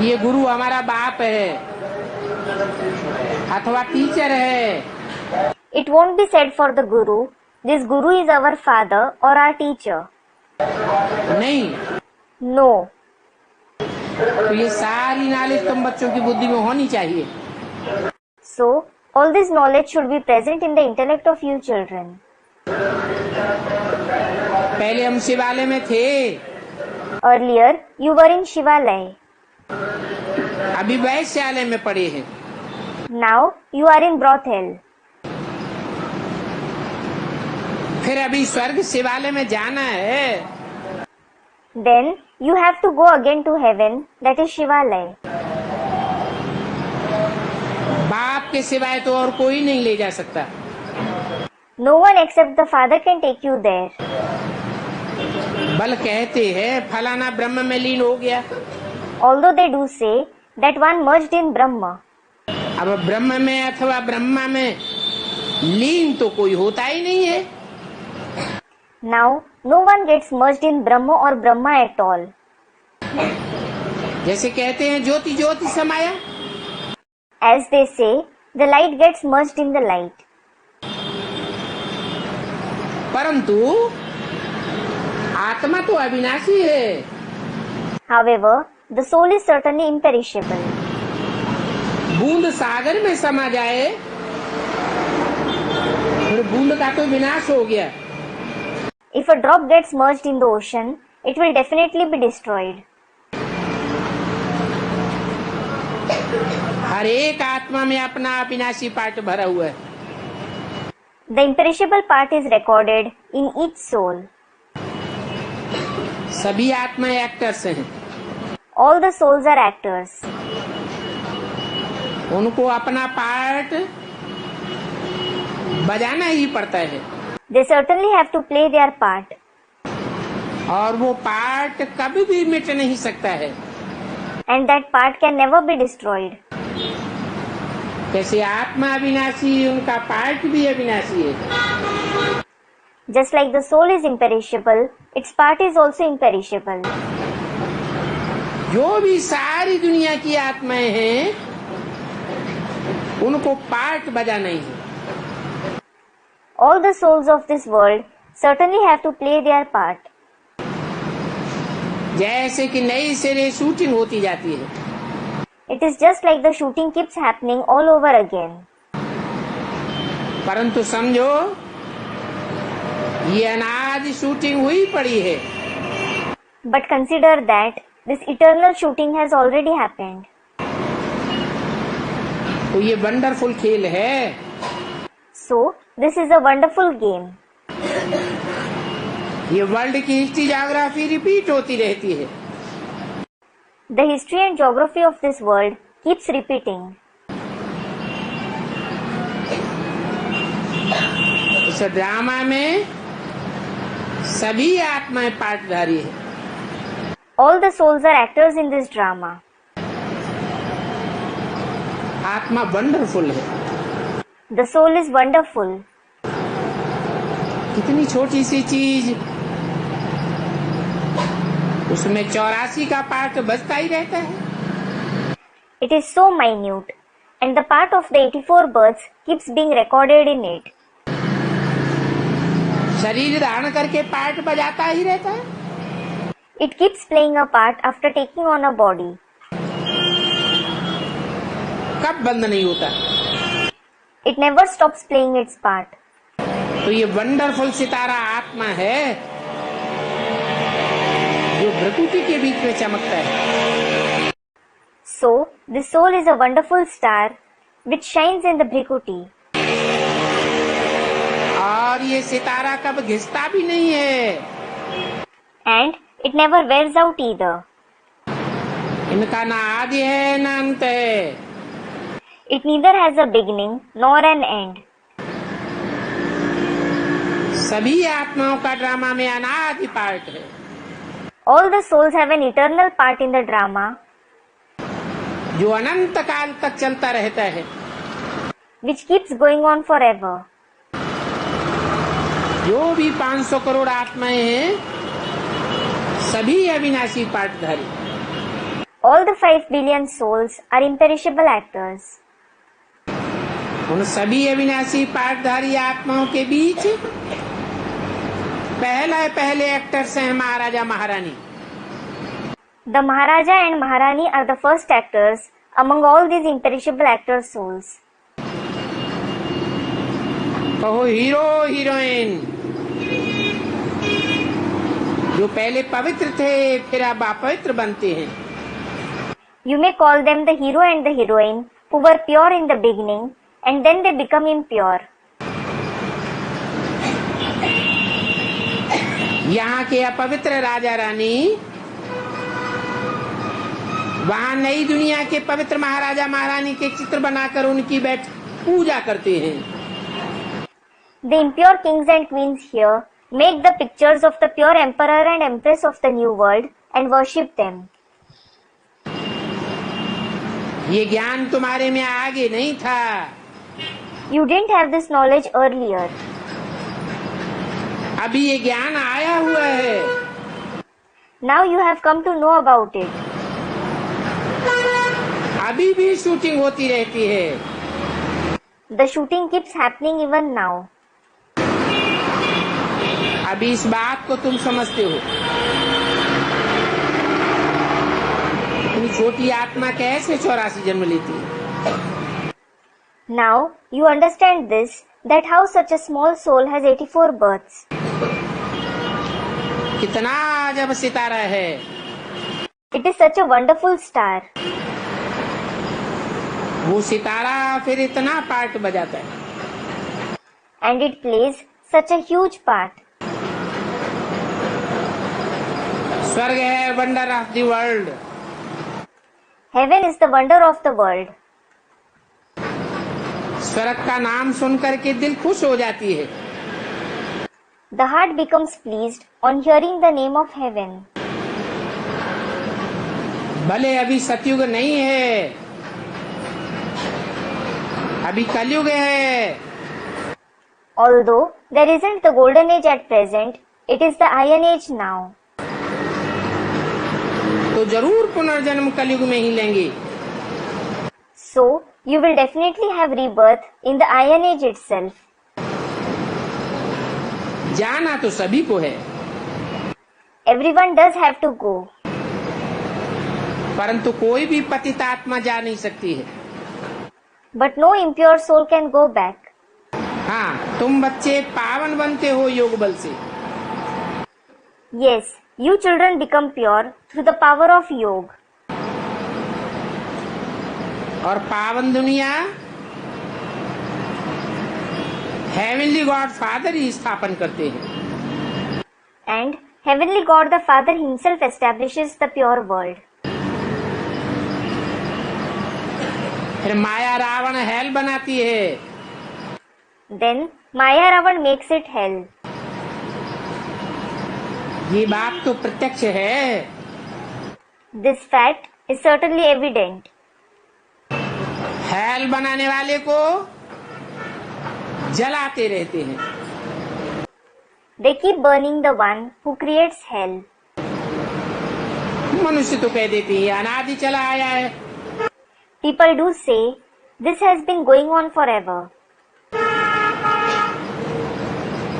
ये गुरु हमारा बाप है अथवा टीचर है। It won't be said for the Guru, this Guru is our father or our teacher. नहीं, No. तो ये सारी नॉलेज तुम बच्चों की बुद्धि में होनी चाहिए। So, all this knowledge should be present in the intellect of you children. पहले हम शिवालय में थे, Earlier, you were in Shivalaya. अभी वैश्यालय में पड़े हैं। Now, you are in brothel. फिर अभी स्वर्ग शिवालय में जाना है। Then, you have to go again to heaven, that is Shivalaya. बाप के सिवाय तो और कोई नहीं ले जा सकता। No one except the Father can take you there. बल कहते हैं फलाना ब्रह्म में लीन हो गया। Although they do say that one merged in Brahma. अब ब्रह्म में अथवा ब्रह्मा में लीन तो कोई होता ही नहीं है। Now, no one gets merged in Brahma or Brahma at all. जैसे कहते हैं ज्योति ज्योति समाया। As they say, the light gets merged in the light. परंतु आत्मा तो अविनाशी है। However, the soul is certainly imperishable. बूंद सागर में समा जाए फिर बूंद का तो विनाश हो गया। If a drop gets merged in the ocean, it will definitely be destroyed. हर एक आत्मा में अपना अविनाशी पार्ट भरा हुआ है। The imperishable part is recorded in each soul. सभी आत्मा एक्टर्स हैं। All the souls are actors. उनको अपना पार्ट बजाना ही पड़ता है। They certainly have to play their part. और वो पार्ट कभी भी मिट नहीं सकता है। And that part can never be destroyed. जैसे आत्मा अविनाशी उनका पार्ट भी अविनाशी है। Just like the soul is imperishable, its part is also imperishable. जो भी सारी दुनिया की आत्माएं हैं उनको पार्ट बजाना ही है। All the souls of this world certainly have to play their part. जैसे कि नई सिरे शूटिंग होती जाती है। It is just like the shooting keeps happening all over again. परंतु समझो ये अनादि शूटिंग हुई पड़ी है। But consider that this eternal shooting has already happened. तो ये वंडरफुल खेल है। So, this is a wonderful game. ये वर्ल्ड की हिस्ट्री ज्योग्राफी रिपीट होती रहती है। The history and geography of this world keeps repeating. इस ड्रामा में सभी आत्माएं पार्टधारी है। All the souls are actors in this drama. आत्मा वंडरफुल है। The soul is wonderful. कितनी छोटी सी चीज उसमें 84 का पार्ट बजता ही रहता है। It is so minute, and the part of the 84 births keeps being recorded in it. शरीर धारण करके पार्ट बजाता ही रहता है. It keeps playing a part after taking on a body. कब बंद नहीं होता. It never stops playing its part. तो ये वंडरफुल सितारा आत्मा है जो प्रकृति के बीच में चमकता है. So, this soul is a wonderful star which shines in the Bhrikuti. और ये सितारा कब घिसता भी नहीं है. And it never wears out either. इनका ना आदि है ना अंत है. It neither has a beginning nor an end. सभी आत्माओं का ड्रामा में अनादि पार्ट है. All the souls have an eternal part in the drama, जो अनंत काल तक चलता रहता है. which keeps going on forever. जो भी 500 करोड़ आत्माएं हैं सभी अविनाशी पार्टधारी. All the 5 billion souls are imperishable actors. उन सभी अविनाशी पार्टधारी आत्माओं के बीच पहले एक्टर्स हैं महाराजा महारानी. The Maharaja and Maharani are the first actors among all these imperishable actor souls. कहो हीरो हीरोइन जो पहले पवित्र थे फिर अब अपवित्र बनते हैं. You may call them the hero and the heroine who were pure in the beginning and then they become impure. यहाँ के अपवित्र राजा रानी वहाँ नई दुनिया के पवित्र महाराजा महारानी के चित्र बनाकर उनकी पूजा करते हैं. The impure kings and queens here make the pictures of the pure emperor and empress of the new world and worship them. ये ज्ञान तुम्हारे में आगे नहीं था. You didn't have this knowledge earlier. अभी ये ज्ञान आया हुआ है. Now you have come to know about it. अभी भी शूटिंग होती रहती है. The shooting keeps happening even now. अभी इस बात को तुम समझते हो. इतनी छोटी आत्मा कैसे 84 जन्म लेती है. Now you understand this, that how such a small soul has 84 births. कितना अजब सितारा है. It is such a wonderful star. वो सितारा फिर इतना पार्ट बजाता है. And it plays such a huge part. स्वर्ग है wonder of the world. Heaven is the wonder of the world. स्वर्ग का नाम सुनकर के दिल खुश हो जाती है. The heart becomes pleased on hearing the name of heaven. भले अभी सतयुग नहीं है, अभी कलयुग है. Although there isn't the golden age at present, it is the iron age now. तो जरूर पुनर्जन्म कलयुग में ही लेंगे. So you will definitely have rebirth in the iron age itself. जाना तो सभी को है, Everyone does have to go, परंतु कोई भी पतित आत्मा जा नहीं सकती है. but no impure soul can go back. हाँ, तुम बच्चे पावन बनते हो योग बल से. Yes, you children become pure through the power of yoga. और पावन दुनिया हेवनली गॉड फादर ही स्थापन करते हैं. And Heavenly God the Father himself establishes the pure world. फिर माया रावण हेल बनाती है. Then Maya Ravan makes it hell. ये बात तो प्रत्यक्ष है. This fact is certainly evident. Hello बनाने वाले को जलाते रहते हैं. They keep burning the one who creates hell. मनुष्य तो कह देते हैं अनादि चला आया है. People do say, this has been going on forever.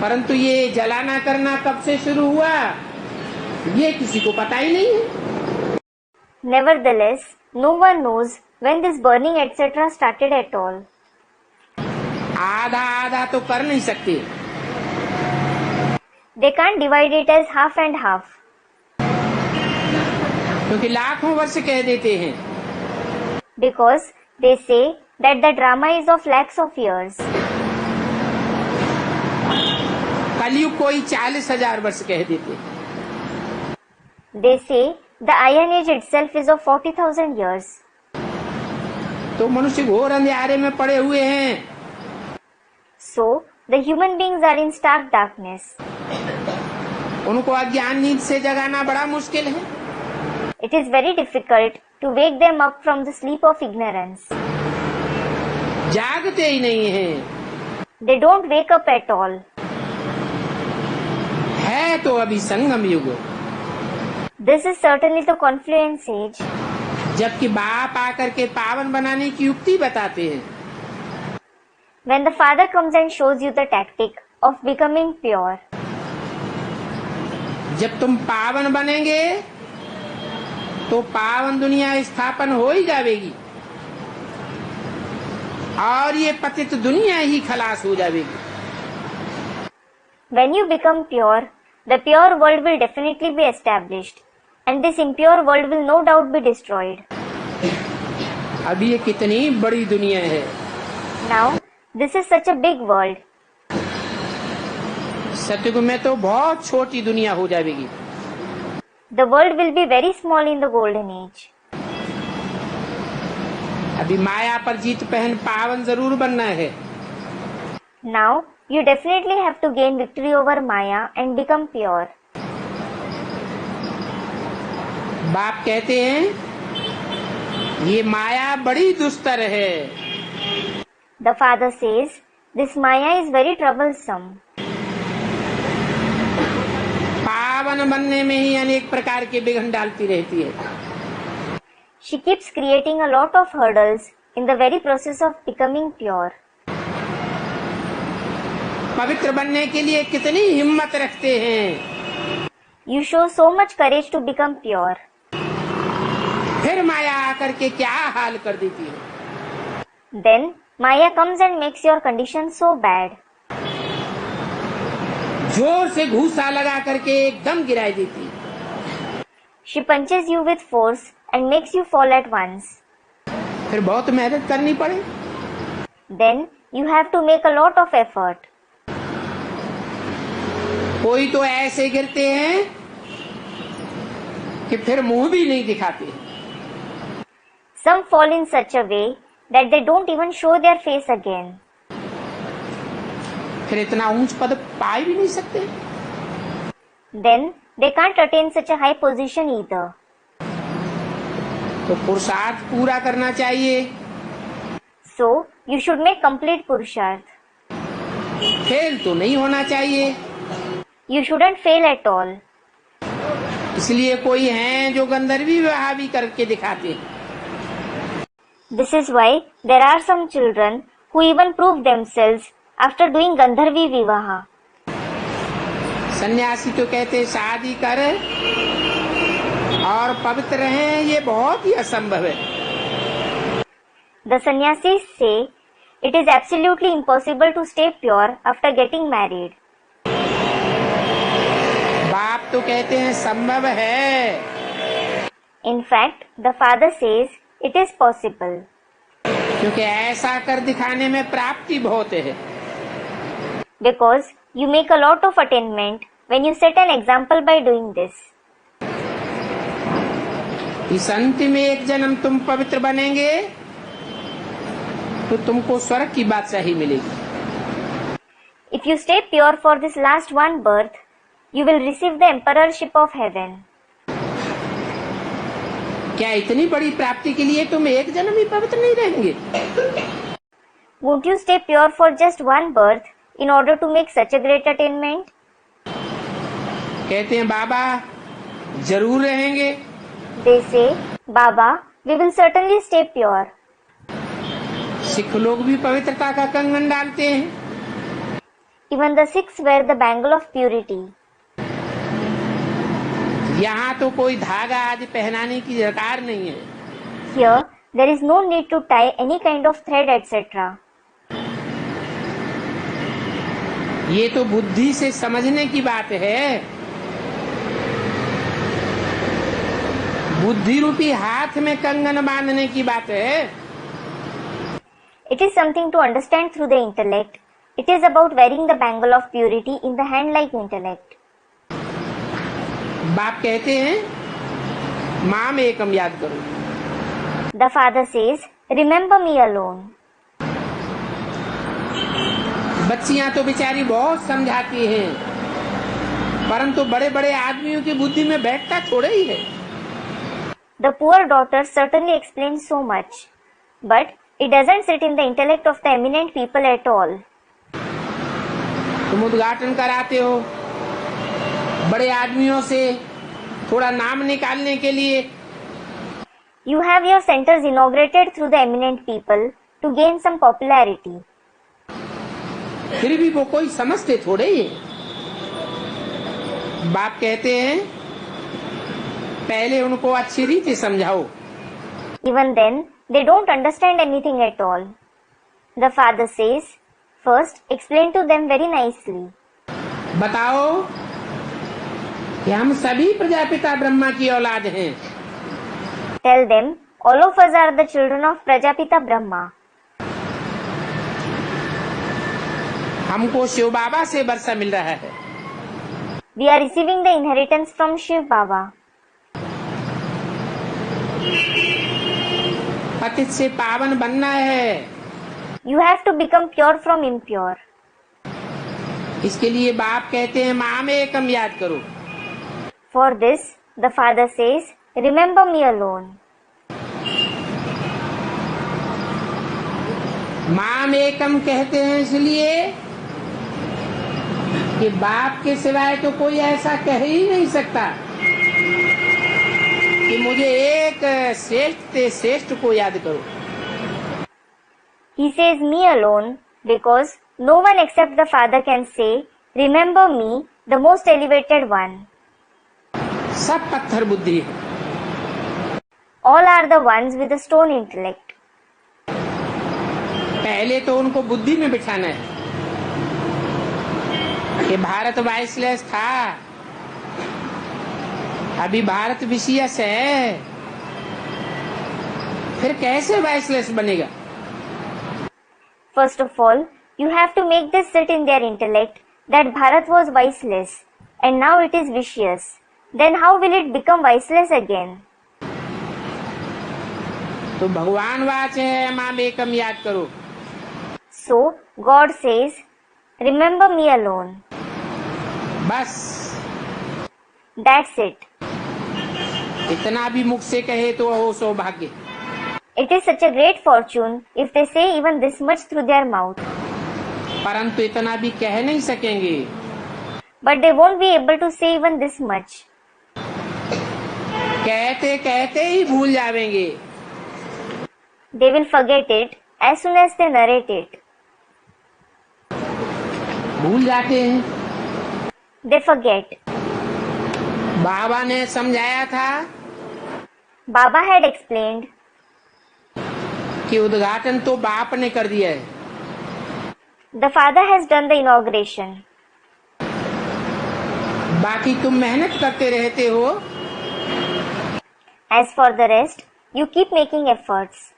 परंतु ये जलाना करना कब से शुरू हुआ, ये किसी को पता ही नहीं है। Nevertheless, no one knows when this burning etc. started at all. आधा आधा तो कर नहीं सकते, They can't divide it as half and half. क्योंकि लाखों वर्ष कह देते हैं। Because they say that the drama is of lakhs of years. कलयुग कोई 40,000 वर्ष कह देते हैं। They say the Iron Age itself is of 40,000 years. तो मनुष्य घोर अंधेरे में पड़े हुए हैं। So, the human beings are in stark darkness. उनको अज्ञान नींद से जगाना बड़ा मुश्किल है। It is very difficult to wake them up from the sleep of ignorance. जागते ही नहीं हैं। They don't wake up at all. है तो अभी संगम युग, This is certainly the confluence age. जबकि बाप आकर के पावन बनाने की युक्ति बताते हैं। When the Father comes and shows you the tactic of becoming pure. जब तुम पावन बनेंगे तो पावन दुनिया स्थापन हो ही जाएगी और ये पतित दुनिया ही खलास हो जाएगी। When you become pure, the pure world will definitely be established, and this impure world will no doubt be destroyed. अभी ये कितनी बड़ी दुनिया है। Now, this is such a big world. सतयुग में तो बहुत छोटी दुनिया हो जाएगी। The world will be very small in the golden age. अभी माया पर जीत पहन पावन जरूर बनना है। Now, you definitely have to gain victory over Maya and become pure. बाप कहते हैं ये माया बड़ी दुस्तर है। The Father says, this Maya is very troublesome. पावन बनने में ही अनेक प्रकार के विघ्न डालती रहती है। She keeps creating a lot of hurdles in the very process of becoming pure. पवित्र बनने के लिए कितनी हिम्मत रखते हैं। You show so much courage to become pure. फिर माया आकर के क्या हाल कर देती है। Then, Maya comes and makes your condition so bad. जोर से घूसा लगा करके एकदम गिरा देती है। She punches you with force and makes you fall at once. फिर बहुत मेहनत करनी पड़े। Then, you have to make a lot of effort. कोई तो ऐसे गिरते हैं कि फिर मुंह भी नहीं दिखाते। Some fall in such a way that they don't even show their face again. फिर इतना ऊंच पद पा भी नहीं सकते। Then, they can't attain such a high position either. तो पुरुषार्थ पूरा करना चाहिए। So, you should make complete Purusharth. Fail तो नहीं होना चाहिए। You shouldn't fail at all. इसलिए कोई हैं जो गंधर्वी विवाह भी करके दिखाते हैं। This is why there are some children who even prove themselves after doing Gandharvi Vivaha. सन्यासी तो कहते शादी कर और पवित्र रहें, ये बहुत ही असंभव है। The sannyasis say it is absolutely impossible to stay pure after getting married. बाप तो कहते हैं संभव है। In fact, the Father says it is possible. क्योंकि ऐसा कर दिखाने में प्राप्ति बहुत है। Because you make a lot of attainment when you set an example by doing this. इस अंतिम एक जन्म तुम पवित्र बनेंगे तो तुमको स्वर्ग की बादशाही मिलेगी। If you stay pure for this last one birth, you will receive the emperorship of heaven. क्या इतनी बड़ी प्राप्ति के लिए तुम एक जन्म ही पवित्र नहीं रहेंगे? Won't you stay pure for just one birth in order to make such a great attainment? कहते हैं बाबा जरूर रहेंगे। They say, Baba, we will certainly stay pure. Sikh लोग भी पवित्रता का कंगन डालते हैं। Even the Sikhs wear the bangle of purity. यहाँ तो कोई धागा आदि पहनाने की दरकार नहीं है। Here, there is no need to tie any kind of thread, etc. ये तो बुद्धि से समझने की बात है। बुद्धि रूपी हाथ में कंगन बांधने की बात है। It is something to understand through the intellect. It is about wearing the bangle of purity in the hand like intellect. बाप कहते हैं माम एकम याद करो। The father says, remember me alone. बच्चियां तो बेचारी बहुत समझाती हैं, परंतु बड़े बड़े आदमियों की बुद्धि में बैठता थोड़ा ही है। The poor daughter certainly explains so much, but it doesn't sit in the intellect of the eminent people at all. तुम उद्घाटन कराते हो बड़े आदमियों से थोड़ा नाम निकालने के लिए। You have your centers inaugurated through the eminent people to gain some popularity. फिर भी वो कोई समझते थोड़े ही है। बाप कहते हैं पहले उनको अच्छी रीति समझाओ। Even then, they don't understand anything at all. The father says, first explain to them very nicely. बताओ कि हम सभी प्रजापिता ब्रह्मा की औलाद हैं। Tell them, all of us are the children of Prajapita Brahma. हमको शिव बाबा से वर्षा मिल रहा है। We are receiving the inheritance from Shiv Baba. पतित से पावन बनना है। You have to become pure from impure. इसके लिए बाप कहते हैं माम एकम याद करो। For this, the father says, remember me alone. माम एकम कहते हैं इसलिए कि बाप के सिवाय तो कोई ऐसा कह ही नहीं सकता कि मुझे एक श्रेष्ठ से श्रेष्ठ को याद करो। He says me alone because no one except the father can say, remember me, the most elevated one. सब पत्थर बुद्धि है। All are the ones with a stone intellect. पहले तो उनको बुद्धि में बिठाना है कि भारत वाइसलेस था, अभी भारत विशियस है, फिर कैसे वाइसलेस बनेगा? First of all, you have to make this sit in their intellect that Bharat was viceless and now it is vicious. Then how will it become viceless again? तो भगवान watch है माम एकम याद करो। So, God says, remember me alone. बस That's it. इतना भी मुख से कहे तो हो सौभाग्य। It is such a great fortune if they say even this much through their mouth. परंतु इतना भी कह नहीं सकेंगे। But they won't be able to say even this much. कहते कहते ही भूल जावेंगे। They will forget it as soon as they narrate it. भूल जाते हैं। They forget. बाबा ने समझाया था Baba had explained कि उद्घाटन तो बाप ने कर दिया है, the father has done the inauguration. बाकी तुम मेहनत करते रहते हो। As for the rest, you keep making efforts.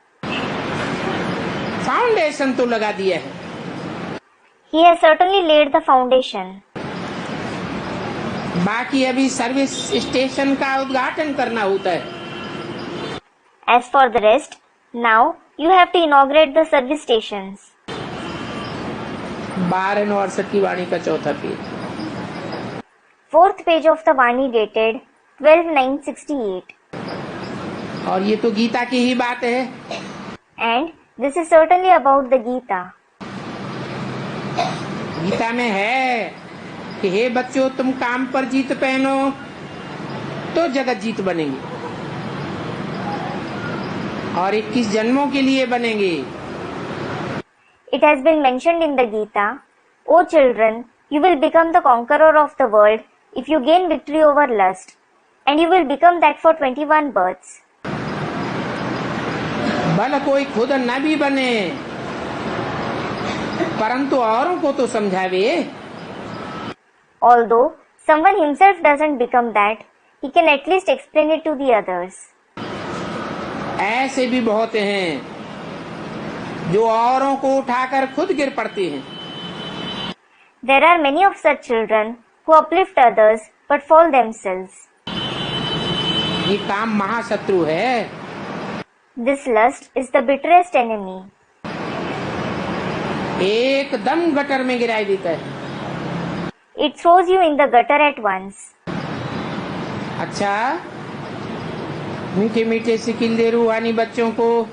Foundation तो लगा दिया है। He has certainly laid the foundation. बाकी अभी सर्विस स्टेशन का उद्घाटन करना होता है। As for the rest, now you have to inaugurate the service stations. 12/69 की वाणी का चौथा page. Fourth page of the Vani dated 12/9/68. और ये तो गीता की ही बात है। And this is certainly about the Gita. Gita में है कि हे बच्चों तुम काम पर जीत पहनो तो जगत जीत बनेंगे और 21 जन्मों के लिए बनेंगे। It has been mentioned in the Gita, O children, you will become the conqueror of the world if you gain victory over lust, and you will become that for 21 births. भले कोई खुद न भी बने, परंतु औरों को तो समझावे. Although someone himself doesn't become that, he can at least explain it to the others. ऐसे भी बहुत हैं जो औरों को उठाकर खुद गिर पड़ते हैं. There are many of such children who uplift others but fall themselves. ये काम महाशत्रु है. This lust is the bitterest enemy. एकदम गटर में गिराई देता है. It throws you in the gutter at once. अच्छा, मीठे मीठे सिकिल दे रूहानी बच्चों को,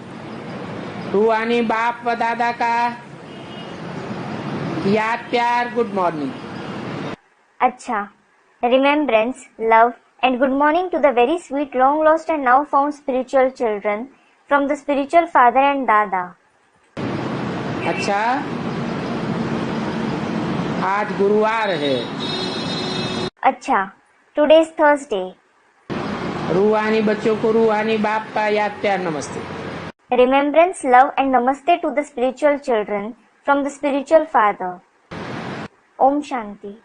रूहानी बाप व दादा का याद, प्यार, good morning. Acha, remembrance, love and good morning to the very sweet long lost and now found spiritual children from the spiritual father and dada. अच्छा, आज गुरुवार है. Acha, today is Thursday. रूहानी बच्चों को रूहानी बाप का याद, प्यार, नमस्ते. Remembrance, love and namaste to the spiritual children from the spiritual father. Om Shanti.